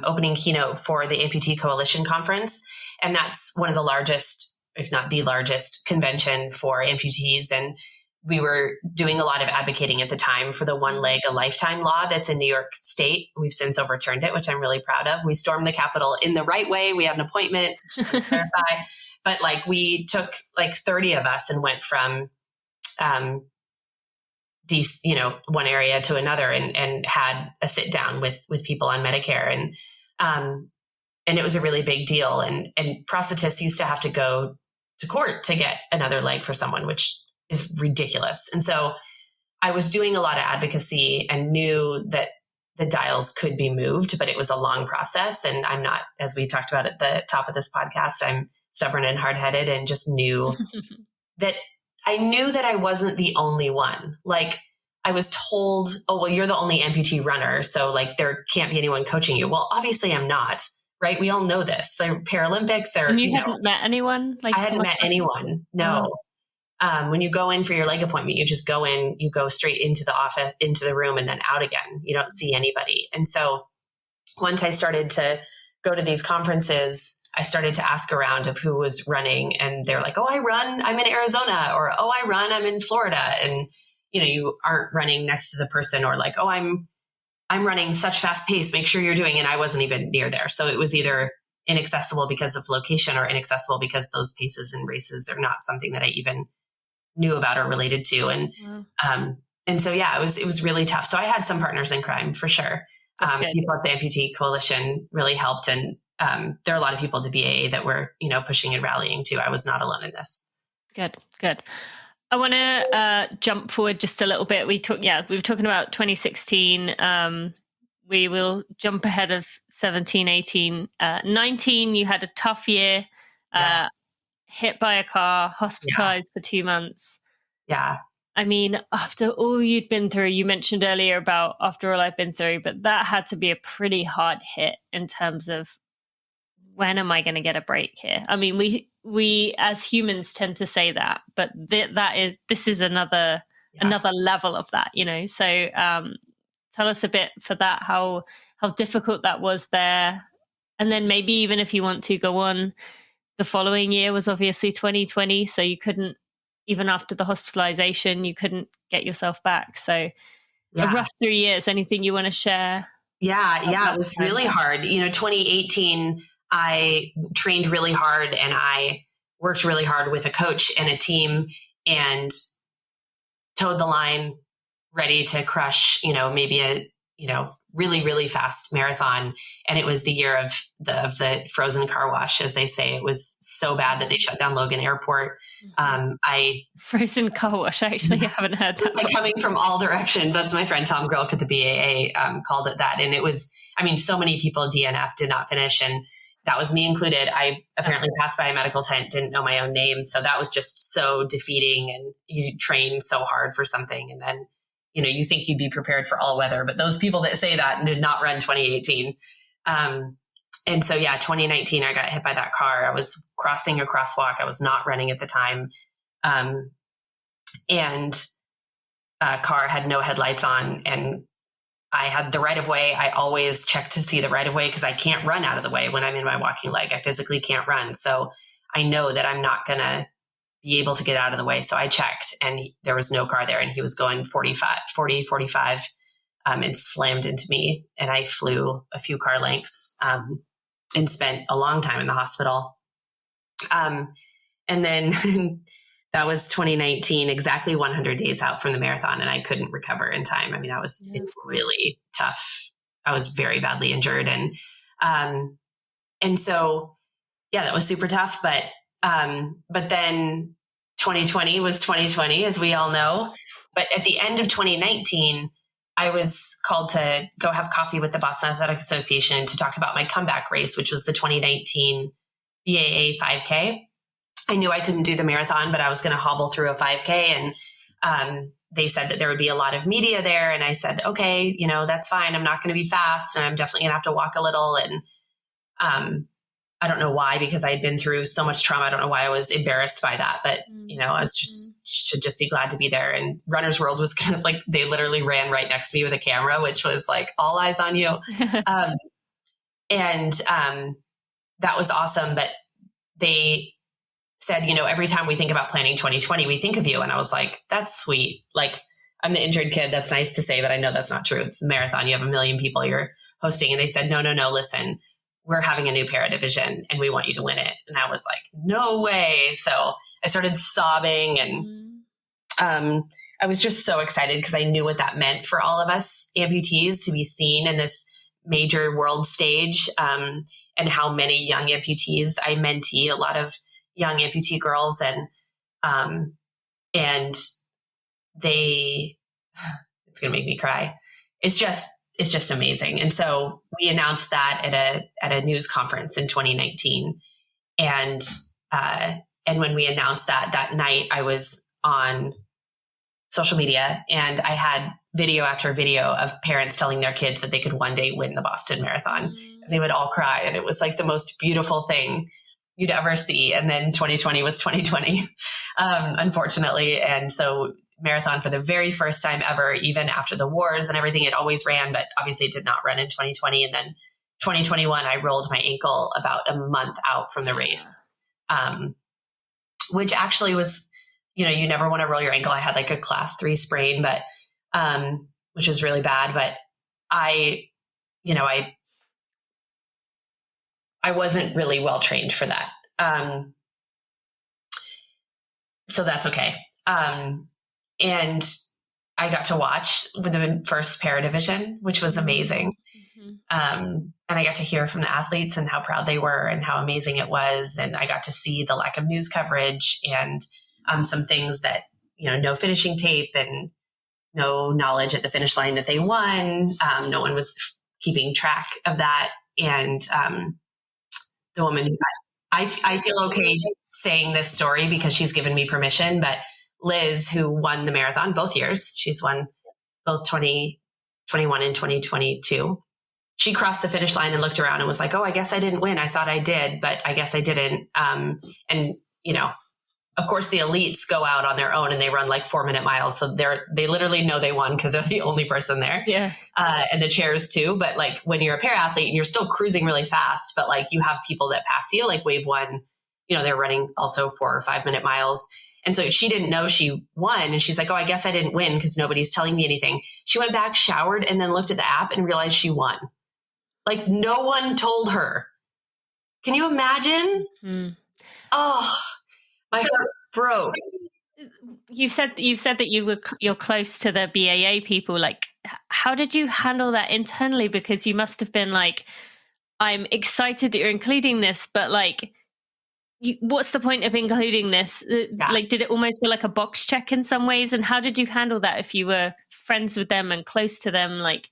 opening keynote for the Amputee Coalition Conference. And that's one of the largest, if not the largest, convention for amputees. And we were doing a lot of advocating at the time for the one leg a lifetime law that's in New York State. We've since overturned it, which I'm really proud of. We stormed the Capitol in the right way. We had an appointment, just to clarify. But we took 30 of us and went from one area to another, and had a sit down with people on Medicare. And it was a really big deal. And prosthetists used to have to go to court to get another leg for someone, which is ridiculous. And so I was doing a lot of advocacy and knew that the dials could be moved, but it was a long process. And I'm not, as we talked about at the top of this podcast, I'm stubborn and hard-headed, and just knew that I wasn't the only one. I was told, oh, well, you're the only amputee runner, so there can't be anyone coaching you. Well, obviously I'm not, right? We all know this. They're Paralympics. And you hadn't met anyone? I hadn't met anyone. No. Oh. When you go in for your leg appointment, you just go in, you go straight into the office, into the room, and then out again. You don't see anybody. And so once I started to go to these conferences, I started to ask around of who was running, and they're like, oh, I'm in Arizona, or, oh, I'm in Florida. And, you aren't running next to the person, or oh, I'm running such fast pace, make sure you're doing, and I wasn't even near there. So it was either inaccessible because of location, or inaccessible because those paces and races are not something that I even knew about or related to. And so, yeah, it was really tough. So I had some partners in crime for sure. People at the Amputee Coalition really helped. And there are a lot of people at the BAA that were, pushing and rallying too. I was not alone in this. Good. I want to jump forward just a little bit. We were talking about 2016. We will jump ahead of 17, 18, 19. You had a tough year, hit by a car, hospitalized for 2 months. Yeah. I mean, after all you'd been through, you mentioned earlier about after all I've been through, but that had to be a pretty hard hit in terms of, when am I going to get a break here? I mean, we as humans tend to say that, but this is another level of that, So tell us a bit for that, how difficult that was there, and then maybe even if you want to go on, the following year was obviously 2020, so you couldn't, even after the hospitalization, you couldn't get yourself back. So a rough 3 years. Anything you want to share? Yeah, it was really hard. 2018. I trained really hard, and I worked really hard with a coach and a team, and towed the line, ready to crush, maybe a, really, really fast marathon. And it was the year of the frozen car wash, as they say. It was so bad that they shut down Logan Airport. Frozen car wash. I actually haven't heard that. Coming from all directions. That's my friend Tom Grilk at the BAA called it that. And it was, so many people DNF, did not finish. And that was me included. I apparently passed by a medical tent, didn't know my own name. So that was just so defeating. And you train so hard for something. And then, you think you'd be prepared for all weather, but those people that say that did not run 2018. And so, 2019, I got hit by that car. I was crossing a crosswalk. I was not running at the time. And a car had no headlights on, and I had the right of way. I always check to see the right of way, because I can't run out of the way when I'm in my walking leg. I physically can't run. So I know that I'm not going to be able to get out of the way. So I checked, and there was no car there, and he was going 40, 45, and slammed into me. And I flew a few car lengths, and spent a long time in the hospital. And then that was 2019, exactly 100 days out from the marathon, and I couldn't recover in time. I mean, I was really tough. I was very badly injured. And so, that was super tough. But But then 2020 was 2020, as we all know. But at the end of 2019, I was called to go have coffee with the Boston Athletic Association to talk about my comeback race, which was the 2019 BAA 5K. I knew I couldn't do the marathon, but I was going to hobble through a 5K. And they said that there would be a lot of media there. And I said, okay, that's fine. I'm not going to be fast, and I'm definitely going to have to walk a little. And I don't know why, because I had been through so much trauma. I don't know why I was embarrassed by that, but I was should just be glad to be there. And Runner's World was kind of like, they literally ran right next to me with a camera, which was like, all eyes on you. And that was awesome. But they said, every time we think about planning 2020, we think of you. And I was like, that's sweet. Like, I'm the injured kid. That's nice to say, but I know that's not true. It's a marathon. You have 1 million people you're hosting. And they said, no, listen, we're having a new para division and we want you to win it. And I was like, no way. So I started sobbing, and I was just so excited because I knew what that meant for all of us amputees to be seen in this major world stage, and how many young amputees I mentee, a lot of young amputee girls, and they, it's going to make me cry. It's just amazing. And so we announced that at a news conference in 2019. And when we announced that night, I was on social media, and I had video after video of parents telling their kids that they could one day win the Boston Marathon. And they would all cry. And it was like the most beautiful thing you'd ever see. And then 2020 was 2020, unfortunately. And so marathon, for the very first time ever, even after the wars and everything, it always ran, but obviously it did not run in 2020. And then 2021, I rolled my ankle about a month out from the race, which actually was, you never want to roll your ankle. I had like a class 3 sprain, but, which was really bad, but I wasn't really well trained for that. So that's okay. And I got to watch the first para division, which was amazing. And I got to hear from the athletes and how proud they were and how amazing it was. And I got to see the lack of news coverage and some things that, no finishing tape and no knowledge at the finish line that they won. No one was keeping track of that. And the woman, I feel okay saying this story because she's given me permission, but Liz, who won the marathon both years, she's won both 2021 and 2022. She crossed the finish line and looked around and was like, oh, I guess I didn't win. I thought I did, but I guess I didn't. And, of course the elites go out on their own and they run like 4-minute miles. So they literally know they won because they're the only person there. Yeah. And the chairs too. But like when you're a para athlete and you're still cruising really fast, but like you have people that pass you, like wave one, they're running also 4 or 5-minute miles. And so she didn't know she won. And she's like, oh, I guess I didn't win because nobody's telling me anything. She went back, showered, and then looked at the app and realized she won. Like no one told her. Can you imagine? Oh, my heart broke. You said that you're close to the BAA people. Like, how did you handle that internally? Because you must have been like, I'm excited that you're including this, but like, what's the point of including this? Yeah. Like, did it almost feel like a box check in some ways? And how did you handle that if you were friends with them and close to them? Like,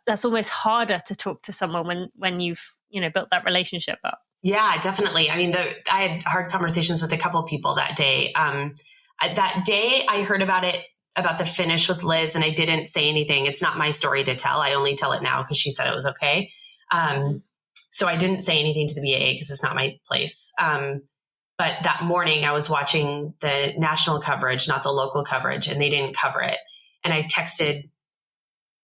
that's almost harder to talk to someone when you've, built that relationship up. Yeah, definitely. I mean, I had hard conversations with a couple of people that day. That day I heard about the finish with Liz, and I didn't say anything. It's not my story to tell. I only tell it now because she said it was okay. So I didn't say anything to the BAA because it's not my place. But that morning I was watching the national coverage, not the local coverage, and they didn't cover it. And I texted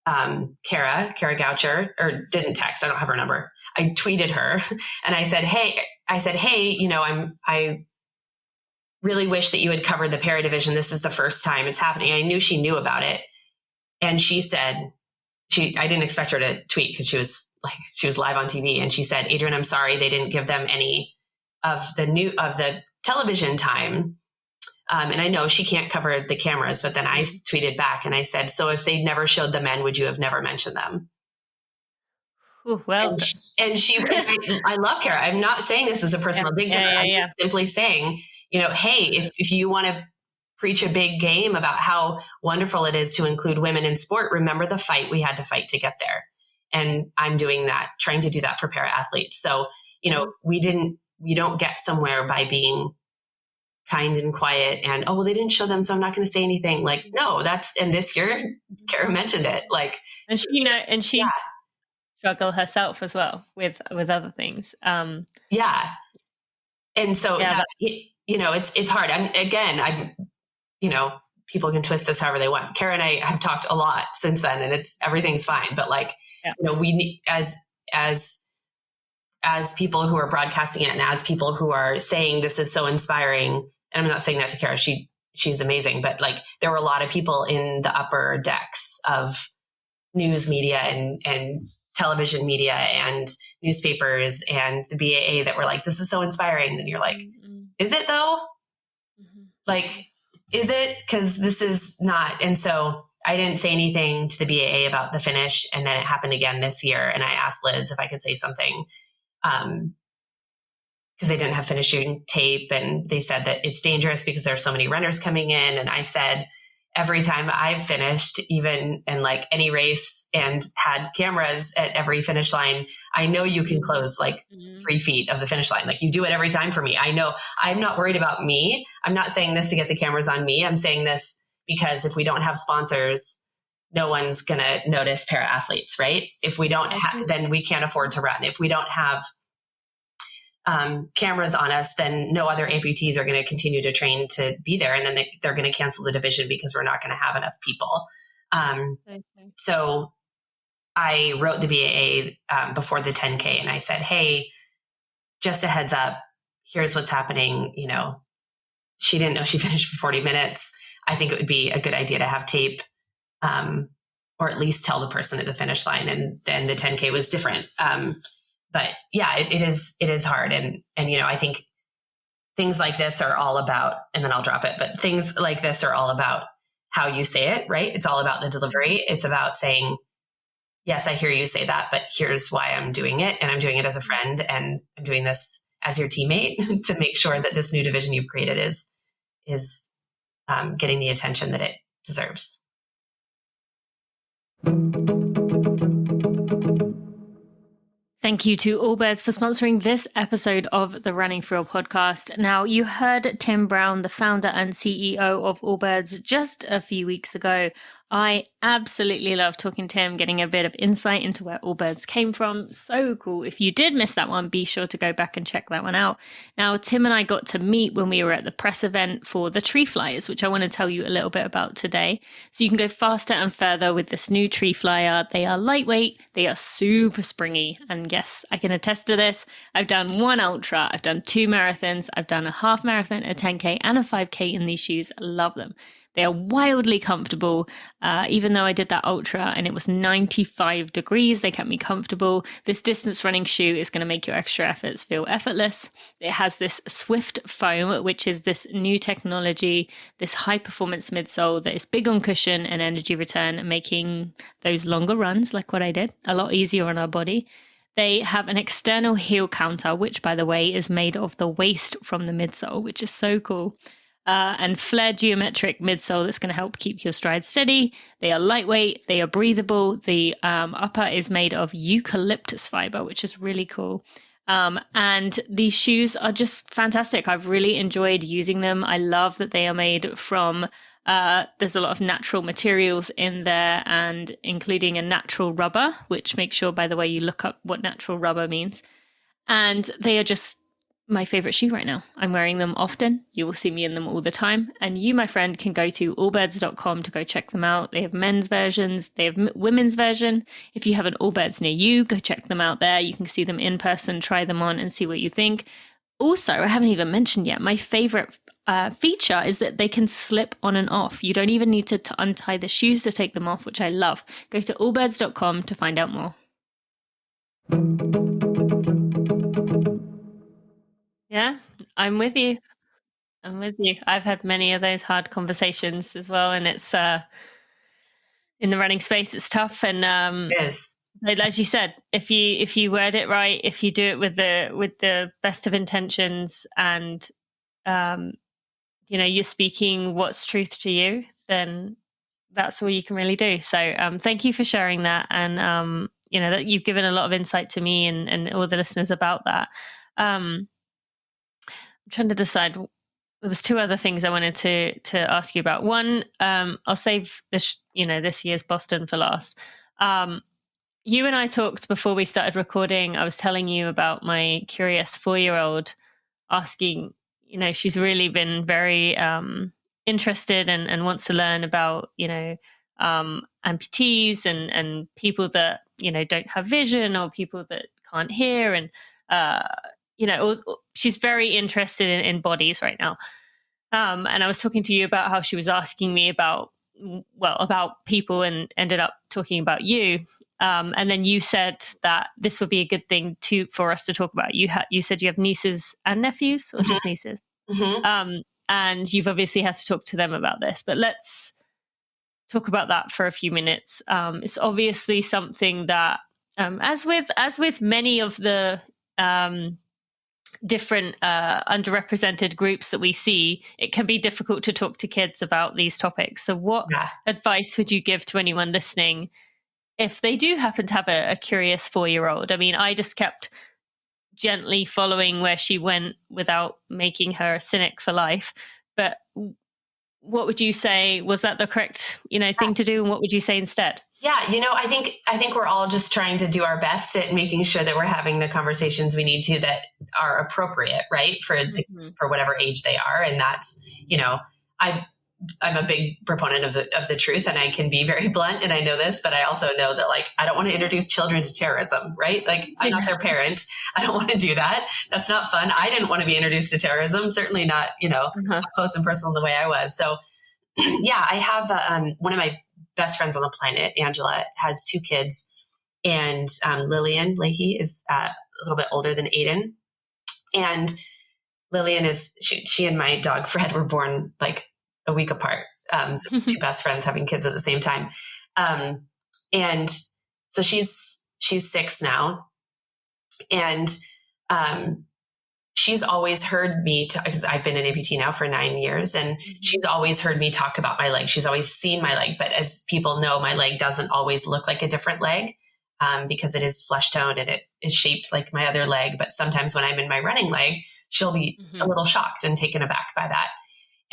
Kara Goucher, or didn't text. I don't have her number. I tweeted her and I said, hey, I really wish that you had covered the para division. This is the first time it's happening. I knew she knew about it. And she said, I didn't expect her to tweet because she was live on TV. And she said, Adrianne, I'm sorry. They didn't give them any of the television time. And I know she can't cover the cameras, but then I tweeted back and I said, so if they never showed the men, would you have never mentioned them? Ooh, well, I love Kara. I'm not saying this as a personal dig to her. I'm just simply saying, hey, if you want to preach a big game about how wonderful it is to include women in sport, remember the fight we had to fight to get there. And I'm doing that, trying to do that for para athletes. So, we don't get somewhere by being kind and quiet and, oh, well, they didn't show them, so I'm not going to say anything. Like, no, and this year, Kara mentioned it. Like, and she struggle herself as well with other things. And so it's hard. People can twist this however they want. Kara and I have talked a lot since then, and everything's fine. But we need, as people who are broadcasting it and as people who are saying this is so inspiring, and I'm not saying that to Kara, she's amazing, but there were a lot of people in the upper decks of news media and television media and newspapers and the BAA that were like, this is so inspiring. And you're like, is it though? Is it? Because this is not. And so I didn't say anything to the BAA about the finish. And then it happened again this year. And I asked Liz if I could say something because they didn't have finishing tape. And they said that it's dangerous because there are so many runners coming in. And I said, every time I've finished, even in any race and had cameras at every finish line, I know you can close 3 feet of the finish line. You do it every time for me. I know I'm not worried about me. I'm not saying this to get the cameras on me. I'm saying this because if we don't have sponsors, no one's going to notice para athletes, right? If we don't then we can't afford to run. If we don't have cameras on us, then no other amputees are going to continue to train to be there. And then they're going to cancel the division because we're not going to have enough people. So I wrote the BAA before the 10K and I said, hey, just a heads up, here's what's happening. She didn't know she finished for 40 minutes. I think it would be a good idea to have tape, or at least tell the person at the finish line. And then the 10K was different. But yeah, it is hard. And I think things like this are all about, and then I'll drop it, but things like this are all about how you say it, right? It's all about the delivery. It's about saying, yes, I hear you say that, but here's why I'm doing it. And I'm doing it as a friend, and I'm doing this as your teammate to make sure that this new division you've created is getting the attention that it deserves. Thank you to Allbirds for sponsoring this episode of the Running For Real podcast. Now, you heard Tim Brown, the founder and CEO of Allbirds, just a few weeks ago. I absolutely love talking to him, getting a bit of insight into where Allbirds came from. So cool. If you did miss that one, be sure to go back and check that one out. Now, Tim and I got to meet when we were at the press event for the tree flyers, which I want to tell you a little bit about today. So you can go faster and further with this new tree flyer. They are lightweight. They are super springy. And yes, I can attest to this. I've done 1 ultra. I've done 2 marathons. I've done a half marathon, a 10K and a 5K in these shoes. Love them. They are wildly comfortable. Even though I did that ultra and it was 95 degrees, they kept me comfortable. This distance running shoe is going to make your extra efforts feel effortless. It has this Swift foam, which is this new technology, this high performance midsole that is big on cushion and energy return, making those longer runs, like what I did, a lot easier on our body. They have an external heel counter, which, by the way, is made of the waste from the midsole, which is so cool. And flare geometric midsole that's going to help keep your stride steady. They are lightweight. They are breathable. The upper is made of eucalyptus fiber, which is really cool. And these shoes are just fantastic. I've really enjoyed using them. I love that they are made from, there's a lot of natural materials in there, and including a natural rubber, which make sure, by the way, you look up what natural rubber means. And they are just my favorite shoe right now. I'm wearing them often. You will see me in them all the time. And you, my friend, can go to allbirds.com to go check them out. They have men's versions. They have women's version. If you have an Allbirds near you, go check them out there. You can see them in person, try them on and see what you think. Also, I haven't even mentioned yet, my favorite feature is that they can slip on and off. You don't even need to untie the shoes to take them off, which I love. Go to allbirds.com to find out more. Yeah, I'm with you. I'm with you. I've had many of those hard conversations as well. And it's in the running space, it's tough. And it is. Like, as you said, if you word it right, if you do it with the best of intentions, and you're speaking what's truth to you, then that's all you can really do. So thank you for sharing that, and that you've given a lot of insight to me and all the listeners about that. I'm trying to decide. There was two other things I wanted to ask you about. One, I'll save this year's Boston for last. You and I talked before we started recording. I was telling you about my curious 4-year-old asking, she's really been very interested and wants to learn about, amputees and people that, don't have vision, or people that can't hear. And, she's very interested in bodies right now. And I was talking to you about how she was asking me about people, and ended up talking about you. And then you said that this would be a good thing for us to talk about. You said you have nieces and nephews, or just nieces, and you've obviously had to talk to them about this. But let's talk about that for a few minutes. It's obviously something that, as with many of the different underrepresented groups that we see, it can be difficult to talk to kids about these topics. So, what advice would you give to anyone listening if they do happen to have a curious 4-year-old? I mean, I just kept gently following where she went without making her a cynic for life. But what would you say? Was that the correct, thing to do? And what would you say instead? Yeah. I think we're all just trying to do our best at making sure that we're having the conversations we need to that are appropriate, right? For whatever age they are. And that's, I'm a big proponent of the truth, and I can be very blunt, and I know this, but I also know that, like, I don't want to introduce children to terrorism, right? Like, I'm not their parent. I don't want to do that. That's not fun. I didn't want to be introduced to terrorism, certainly not, up close and personal the way I was. So yeah, I have one of my best friends on the planet, Angela, has 2 kids, and Lillian Leahy is a little bit older than Aiden. And Lillian she and my dog Fred were born like a week apart. So 2 best friends having kids at the same time. And so she's 6 now. And she's always heard me because I've been an amputee now for 9 years, and she's always heard me talk about my leg. She's always seen my leg, but as people know, my leg doesn't always look like a different leg, because it is flesh toned and it is shaped like my other leg. But sometimes when I'm in my running leg, she'll be a little shocked and taken aback by that.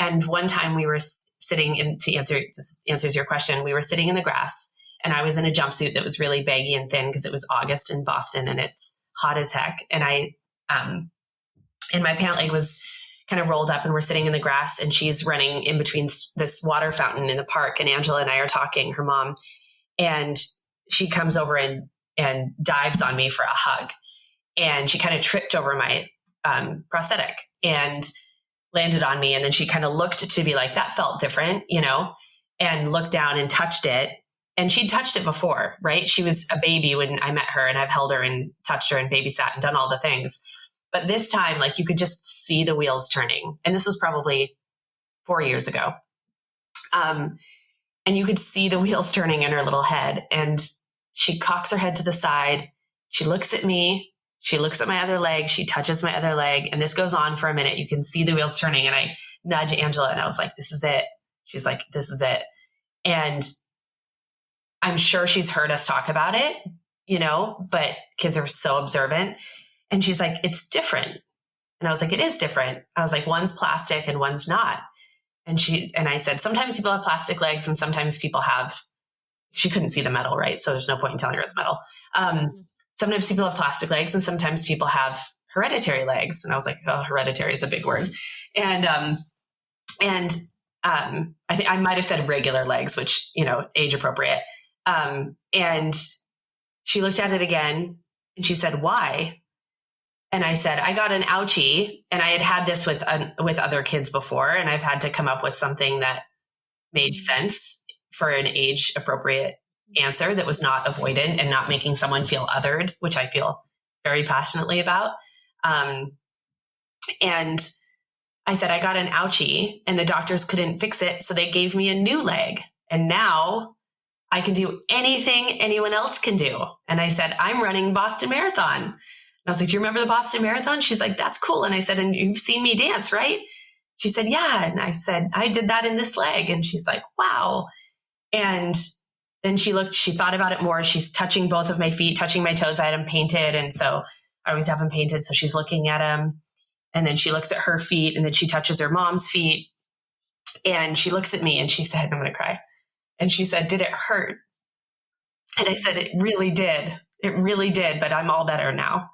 And one time we were sitting this answers your question. We were sitting in the grass, and I was in a jumpsuit that was really baggy and thin because it was August in Boston and it's hot as heck. And and my pant leg was kind of rolled up, and we're sitting in the grass, and she's running in between this water fountain in the park. And Angela and I are talking, her mom, and she comes over and dives on me for a hug. And she kind of tripped over my prosthetic and landed on me. And then she kind of looked to be like, that felt different, and looked down and touched it. And she'd touched it before, right? She was a baby when I met her, and I've held her and touched her and babysat and done all the things. But this time, like, you could just see the wheels turning. And this was probably 4 years ago. And you could see the wheels turning in her little head. And she cocks her head to the side. She looks at me. She looks at my other leg. She touches my other leg. And this goes on for a minute. You can see the wheels turning. And I nudge Angela, and I was like, this is it. She's like, this is it. And I'm sure she's heard us talk about it, but kids are so observant. And she's like, it's different. And I was like, it is different. I was like, one's plastic and one's not. And I said, sometimes people have plastic legs and sometimes people have, she couldn't see the metal, right? So there's no point in telling her it's metal. Sometimes people have plastic legs and sometimes people have hereditary legs. And I was like, oh, hereditary is a big word. And I think I might've said regular legs, which, age appropriate. And she looked at it again and she said, why? And I said, I got an ouchie, and I had this with other kids before, and I've had to come up with something that made sense for an age appropriate answer that was not avoidant and not making someone feel othered, which I feel very passionately about. And I said, I got an ouchie, and the doctors couldn't fix it, so they gave me a new leg. And now I can do anything anyone else can do. And I said, I'm running Boston Marathon. And I was like, do you remember the Boston Marathon? She's like, that's cool. And I said, and you've seen me dance, right? She said, yeah. And I said, I did that in this leg. And she's like, wow. And then she thought about it more. She's touching both of my feet, touching my toes. I had them painted. And so I always have them painted. So she's looking at them. And then she looks at her feet, and then she touches her mom's feet. And she looks at me and she said, I'm going to cry. And she said, did it hurt? And I said, it really did. It really did. But I'm all better now.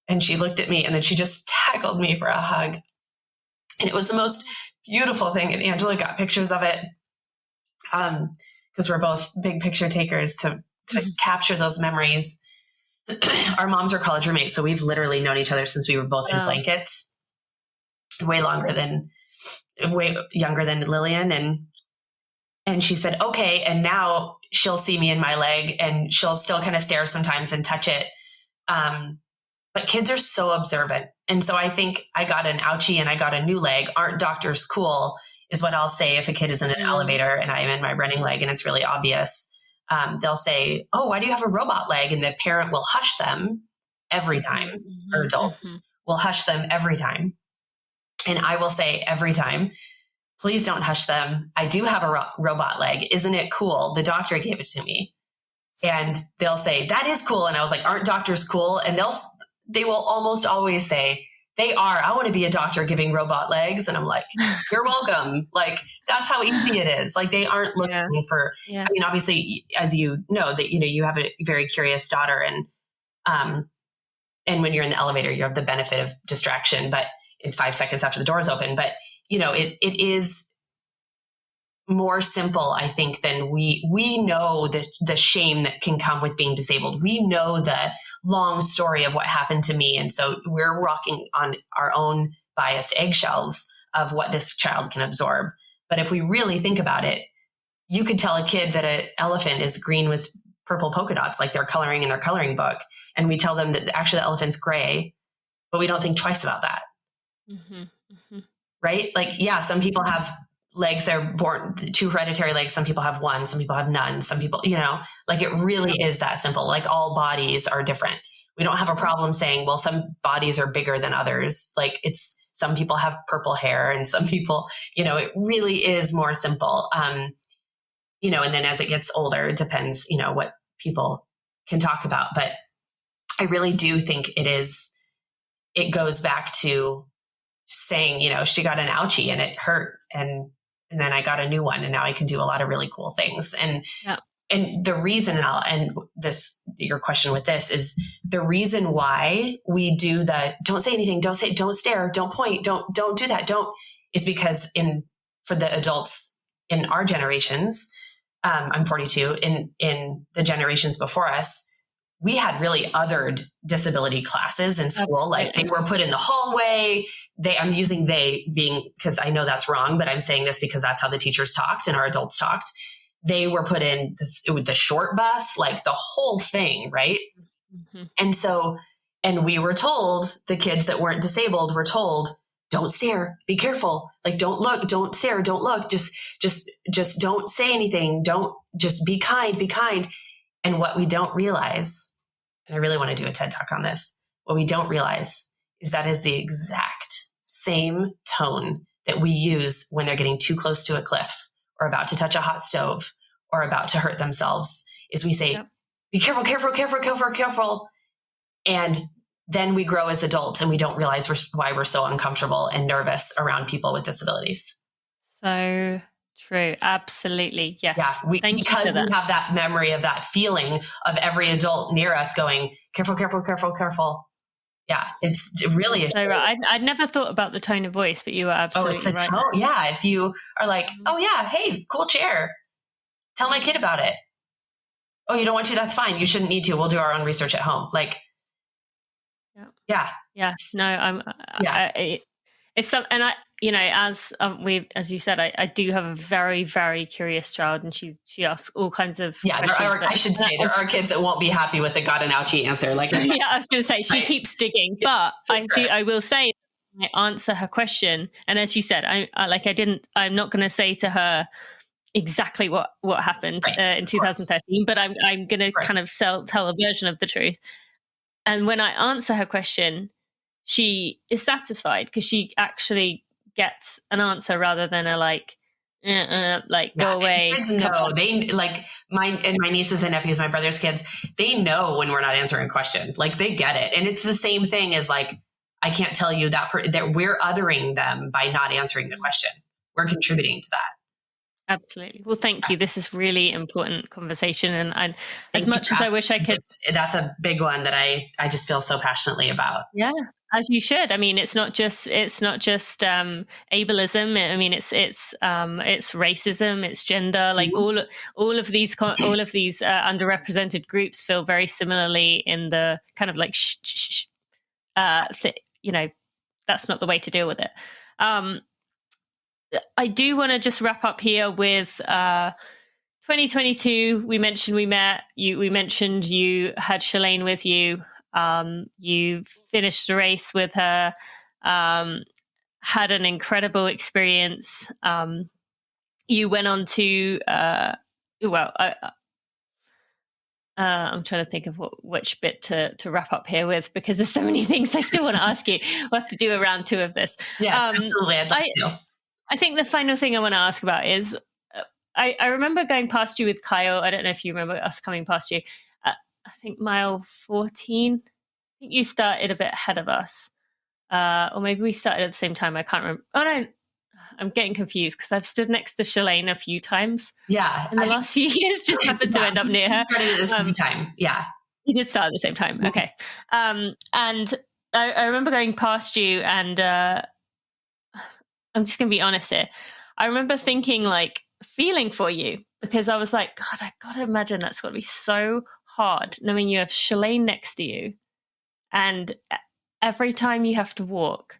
And she looked at me, and then she just tackled me for a hug. And it was the most beautiful thing. And Angela got pictures of it. Because we're both big picture takers to capture those memories. Our moms are college roommates. So we've literally known each other since we were both in blankets, way younger than Lillian. And she said, okay. And now she'll see me in my leg, and she'll still kind of stare sometimes and touch it. But kids are so observant. And so I think I got an ouchie and I got a new leg. Aren't doctors cool? Is what I'll say if a kid is in an elevator and I am in my running leg and it's really obvious. They'll say, oh, why do you have a robot leg? And the parent will hush them every time, or adult will hush them every time. And I will say every time, please don't hush them. I do have a robot leg. Isn't it cool? The doctor gave it to me. And they'll say, that is cool. And I was like, aren't doctors cool? And they will almost always say, they are. I want to be a doctor giving robot legs. And I'm like, you're welcome. Like, that's how easy it is. Like, they aren't looking for, I mean, obviously, as you know, that, you have a very curious daughter, and when you're in the elevator, you have the benefit of distraction, but in 5 seconds after the doors open, but it is more simple, I think, than we know the shame that can come with being disabled. We know the long story of what happened to me. And so we're walking on our own biased eggshells of what this child can absorb. But if we really think about it, you could tell a kid that an elephant is green with purple polka dots, like they're coloring in their coloring book. And we tell them that actually the elephant's gray, but we don't think twice about that. Right? Like, some people have legs, they're born 2 hereditary legs. Some people have 1, some people have none. Some people, like, it really is that simple. Like, all bodies are different. We don't have a problem saying, well, some bodies are bigger than others. Like, some people have purple hair, and some people, it really is more simple. And then as it gets older, it depends, what people can talk about. But I really do think it goes back to saying, she got an ouchie and it hurt. And then I got a new one, and now I can do a lot of really cool things. And the reason, your question with this is the reason why we do don't say anything, don't stare, don't point, don't do that. Is because for the adults in our generations, I'm 42, in the generations before us, we had really othered disability classes in school. Like, they were put in the hallway. I'm using they being, because I know that's wrong, but I'm saying this because that's how the teachers talked and our adults talked. They were put in the short bus, like the whole thing. Right. And we were told, the kids that weren't disabled were told, don't stare, be careful. Like, don't look, don't stare, don't look, just don't say anything. Don't, just be kind. And what we don't realize, and I really want to do a TED Talk on this, what we don't realize is that is the exact same tone that we use when they're getting too close to a cliff, or about to touch a hot stove, or about to hurt themselves, is we say, be careful, careful, careful, careful, careful. And then we grow as adults, and we don't realize why we're so uncomfortable and nervous around people with disabilities. So true. Absolutely. Yes. Yeah. Because we have that memory of that feeling of every adult near us going, careful, careful, careful, careful. Yeah. It really is. So right. I'd never thought about the tone of voice, but you are absolutely it's a right. tone. Yeah. If you are like, oh yeah, hey, cool chair. Tell my kid about it. Oh, you don't want to? That's fine. You shouldn't need to. We'll do our own research at home. Like, yeah. Yes. No, it's some, and I, as you said, I do have a very, very curious child, and she asks all kinds of questions. I should say there are kids that won't be happy with the got an ouchie answer. Like, yeah, I was going to say she keeps digging, but I will say I answer her question, and as you said, I'm not going to say to her, exactly what happened in 2013, but I'm going to kind of tell a version of the truth. And when I answer her question, she is satisfied because she actually gets an answer rather than a like go away. Kids know, they like my nieces and nephews, my brother's kids, they know when we're not answering a question, like they get it. And it's the same thing as like, I can't tell you that we're othering them by not answering the question. We're contributing to that. Absolutely. Well, thank you. This is really important conversation. And as much as I wish I could. That's a big one that I just feel so passionately about. Yeah, as you should. I mean, it's not just ableism. I mean, it's racism, it's gender, like all of these underrepresented groups feel very similarly in the kind of like, that's not the way to deal with it. I do want to just wrap up here with 2022. We mentioned we met you. We mentioned you had Shalane with you. You finished the race with her. Had an incredible experience. You went on to I'm trying to think of which bit to wrap up here with, because there's so many things I still want to ask you. We'll have to do a round 2 of this. Yeah, absolutely. I'd love to. I think the final thing I want to ask about is, I remember going past you with Kyle. I don't know if you remember us coming past you. I think mile 14. I think you started a bit ahead of us. Or maybe we started at the same time. I can't remember. Oh, no. I'm getting confused because I've stood next to Shalane a few times. Yeah. In the last few years, just happened to end up near her. Started at the same time. Yeah. You did start at the same time. Mm-hmm. Okay. And I remember going past you, and I'm just going to be honest here. I remember thinking, like, feeling for you, because I was like, God, I got to imagine that's got to be so hard knowing you have Shalane next to you. And every time you have to walk,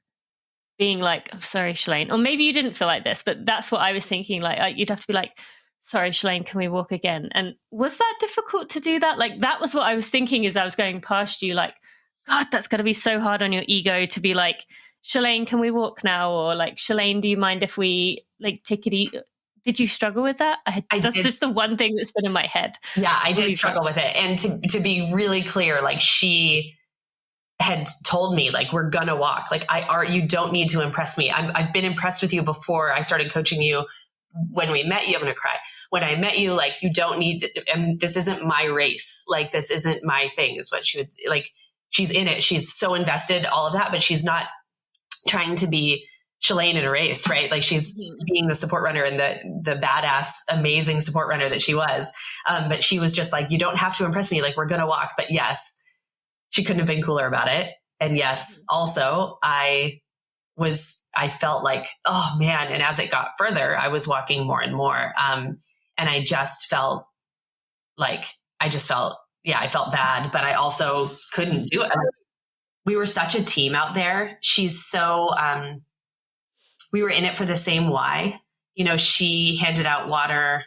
being like, I'm sorry, Shalane. Or maybe you didn't feel like this, but that's what I was thinking. Like, you'd have to be like, sorry, Shalane, can we walk again? And was that difficult to do that? Like, that was what I was thinking as I was going past you. Like, God, that's got to be so hard on your ego to be like, Shalane, can we walk now? Or like, Shalane, do you mind if we like take it easy? Did you struggle with that? That's just the one thing that's been in my head. Yeah, I did struggle with it. And to be really clear, like, she had told me, like, we're gonna walk. Like, you don't need to impress me. I've been impressed with you before I started coaching you. When we met you, I'm gonna cry. When I met you, like, you don't need to, and this isn't my race. Like, this isn't my thing, is what she would like. She's in it. She's so invested, all of that, but she's not trying to be Shalane in a race, right? Like, she's being the support runner and the badass, amazing support runner that she was. But she was just like, you don't have to impress me. Like, we're going to walk. But yes, she couldn't have been cooler about it. And yes, also I felt like, oh man. And as it got further, I was walking more and more. And I just felt like, I felt bad, but I also couldn't do it. We were such a team out there. She's so, we were in it for the same why. You know, she handed out water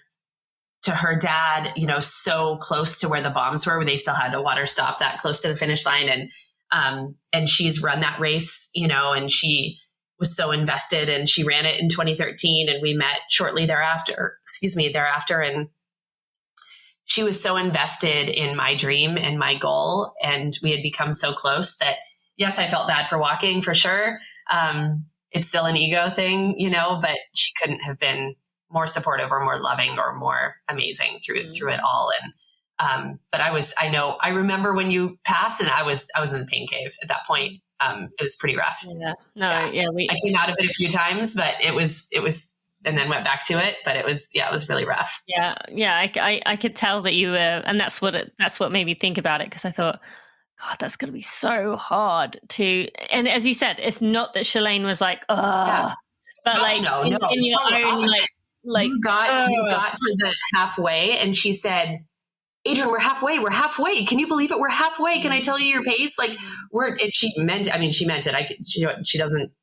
to her dad, you know, so close to where the bombs were, where they still had the water stop that close to the finish line. And she's run that race, you know, and she was so invested, and she ran it in 2013, and we met shortly thereafter. And she was so invested in my dream and my goal. And we had become so close that, yes, I felt bad for walking, for sure. It's still an ego thing, you know, but she couldn't have been more supportive or more loving or more amazing through it all. And, but I remember when you passed, and I was in the pain cave at that point. It was pretty rough. Yeah. No, yeah. I came out of it a few times, but it was, and then went back to it, but it was really rough. Yeah. Yeah. I could tell that you were, and that's what made me think about it. 'Cause I thought, God, that's going to be so hard to, and as you said, it's not that Shalane was like, oh, yeah. But like in your own, like you got to the halfway, and she said, Adrianne, we're halfway. Can you believe it? We're halfway. Can I tell you your pace? Like, she meant it. She doesn't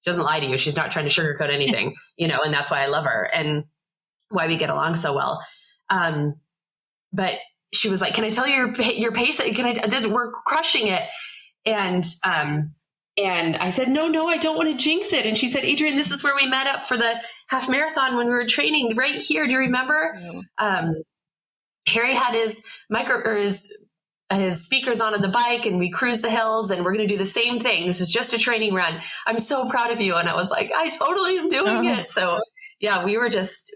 lie to you. She's not trying to sugarcoat anything, you know, and that's why I love her and why we get along so well. But she was like, can I tell you your pace? We're crushing it. And And I said, no, I don't want to jinx it. And she said, Adrianne, this is where we met up for the half marathon when we were training right here. Do you remember? Harry had his his speakers on the bike and we cruised the hills and we're going to do the same thing. This is just a training run. I'm so proud of you. And I was like, I totally am doing it. So yeah, we were just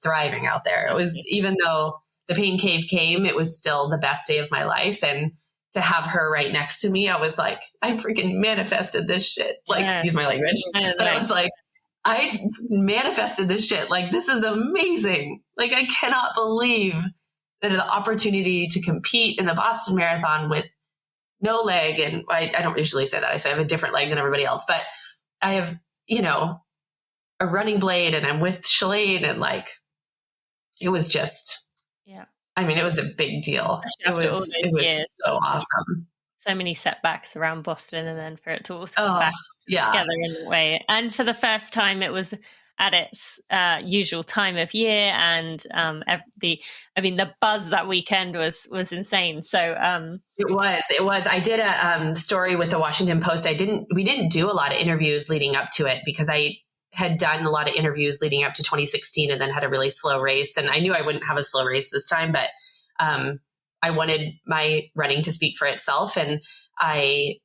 thriving out there. It was, even though the pain cave came, it was still the best day of my life. And to have her right next to me, I was like, I freaking manifested this shit. Like, excuse my language. But I was like, I manifested this shit. Like, this is amazing. Like, I cannot believe that the opportunity to compete in the Boston Marathon with no leg. And I don't usually say that. I say I have a different leg than everybody else, but I have, a running blade and I'm with Shalane, and like, it was just, it was a big deal. It was so awesome. So many setbacks around Boston, and then for it to all come back together in a way. And for the first time, it was at its usual time of year, and the buzz that weekend was insane. So it was. I did a story with the Washington Post. We didn't do a lot of interviews leading up to it because I had done a lot of interviews leading up to 2016 and then had a really slow race. And I knew I wouldn't have a slow race this time, but I wanted my running to speak for itself. And I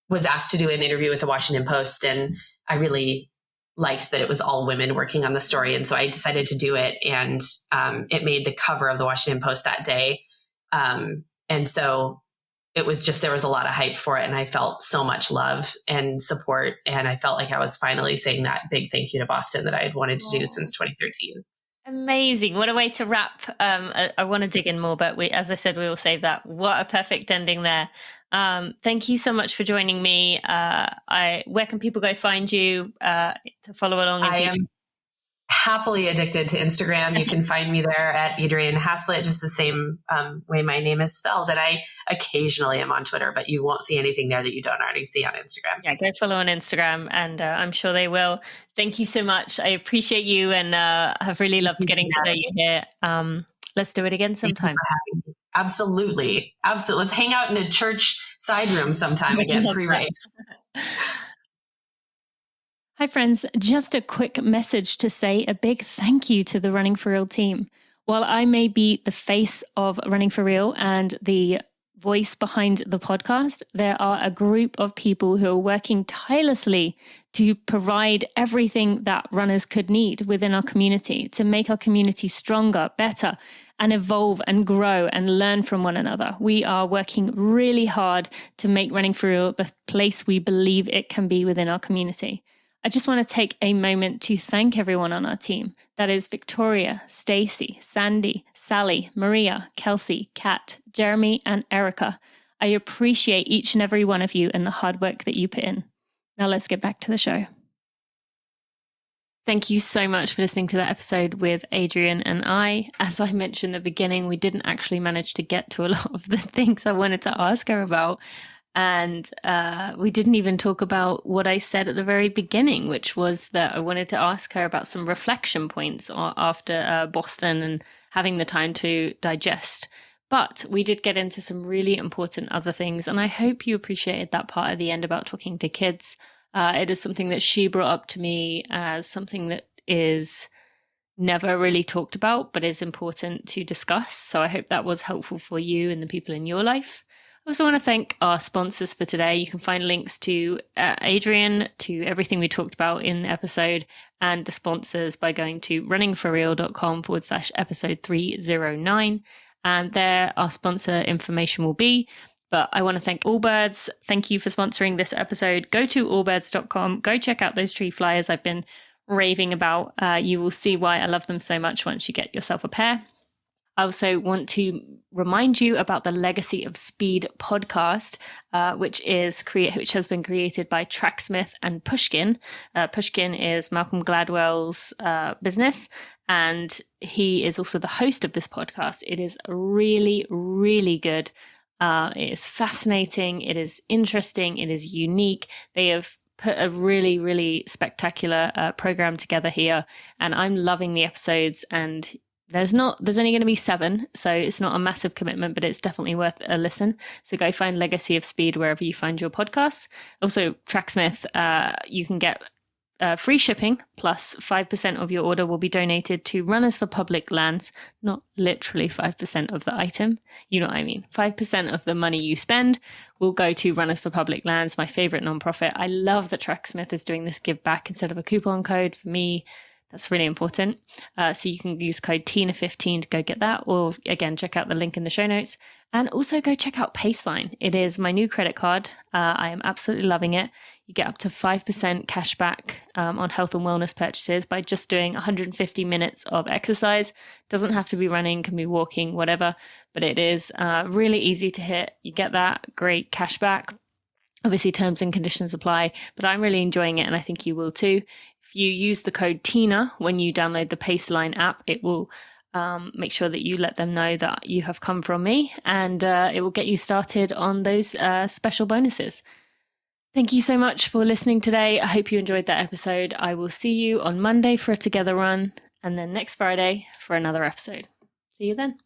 was asked to do an interview with the Washington Post, and I really liked that it was all women working on the story. And so I decided to do it, and it made the cover of the Washington Post that day. And so it was just, there was a lot of hype for it, and I felt so much love and support. And I felt like I was finally saying that big thank you to Boston that I had wanted to do since 2013. Amazing. What a way to wrap. I want to dig in more, but as I said, we will save that. What a perfect ending there. Thank you so much for joining me. Where can people go find you to follow along? I am happily addicted to Instagram. You can find me there at Adrianne Haslet, just the same way my name is spelled. And I occasionally am on Twitter, but you won't see anything there that you don't already see on Instagram. Yeah, go follow on Instagram, and I'm sure they will. Thank you so much. I appreciate you, and have really loved getting to know you here. Let's do it again sometime. Absolutely. Let's hang out in a church side room sometime again, pre-race. Hi, friends. Just a quick message to say a big thank you to the Running for Real team. While I may be the face of Running for Real and the voice behind the podcast, there are a group of people who are working tirelessly to provide everything that runners could need within our community to make our community stronger, better, and evolve and grow and learn from one another. We are working really hard to make Running for Real the place we believe it can be within our community. I just want to take a moment to thank everyone on our team. That is Victoria, Stacy, Sandy, Sally, Maria, Kelsey, Kat, Jeremy, and Erica. I appreciate each and every one of you and the hard work that you put in. Now let's get back to the show. Thank you so much for listening to that episode with Adrianne and I. As I mentioned in the beginning, we didn't actually manage to get to a lot of the things I wanted to ask her about. And we didn't even talk about what I said at the very beginning, which was that I wanted to ask her about some reflection points after Boston and having the time to digest. But we did get into some really important other things. And I hope you appreciated that part at the end about talking to kids. It is something that she brought up to me as something that is never really talked about, but is important to discuss. So I hope that was helpful for you and the people in your life. I also want to thank our sponsors for today. You can find links to Adrianne, to everything we talked about in the episode, and the sponsors by going to runningforreal.com/episode 309. And there our sponsor information will be. But I want to thank Allbirds. Thank you for sponsoring this episode. Go to allbirds.com. Go check out those tree flyers I've been raving about. You will see why I love them so much once you get yourself a pair. I also want to remind you about the Legacy of Speed podcast, which has been created by Tracksmith and Pushkin. Pushkin is Malcolm Gladwell's business, and he is also the host of this podcast. It is really, really good. It is fascinating. It is interesting. It is unique. They have put a really, really spectacular program together here, and I'm loving the episodes, and There's only going to be 7, so it's not a massive commitment, but it's definitely worth a listen. So go find Legacy of Speed wherever you find your podcasts. Also, Tracksmith, you can get free shipping plus 5% of your order will be donated to Runners for Public Lands, not literally 5% of the item. You know what I mean? 5% of the money you spend will go to Runners for Public Lands, my favorite nonprofit. I love that Tracksmith is doing this give back instead of a coupon code for me. That's really important. So you can use code TINA15 to go get that, or again, check out the link in the show notes. And also go check out Paceline. It is my new credit card. I am absolutely loving it. You get up to 5% cash back on health and wellness purchases by just doing 150 minutes of exercise. Doesn't have to be running, can be walking, whatever, but it is really easy to hit. You get that great cash back. Obviously, terms and conditions apply, but I'm really enjoying it, and I think you will too. If you use the code TINA when you download the Paceline app, it will make sure that you let them know that you have come from me, and it will get you started on those special bonuses. Thank you so much for listening today. I hope you enjoyed that episode. I will see you on Monday for a Together Run, and then next Friday for another episode. See you then.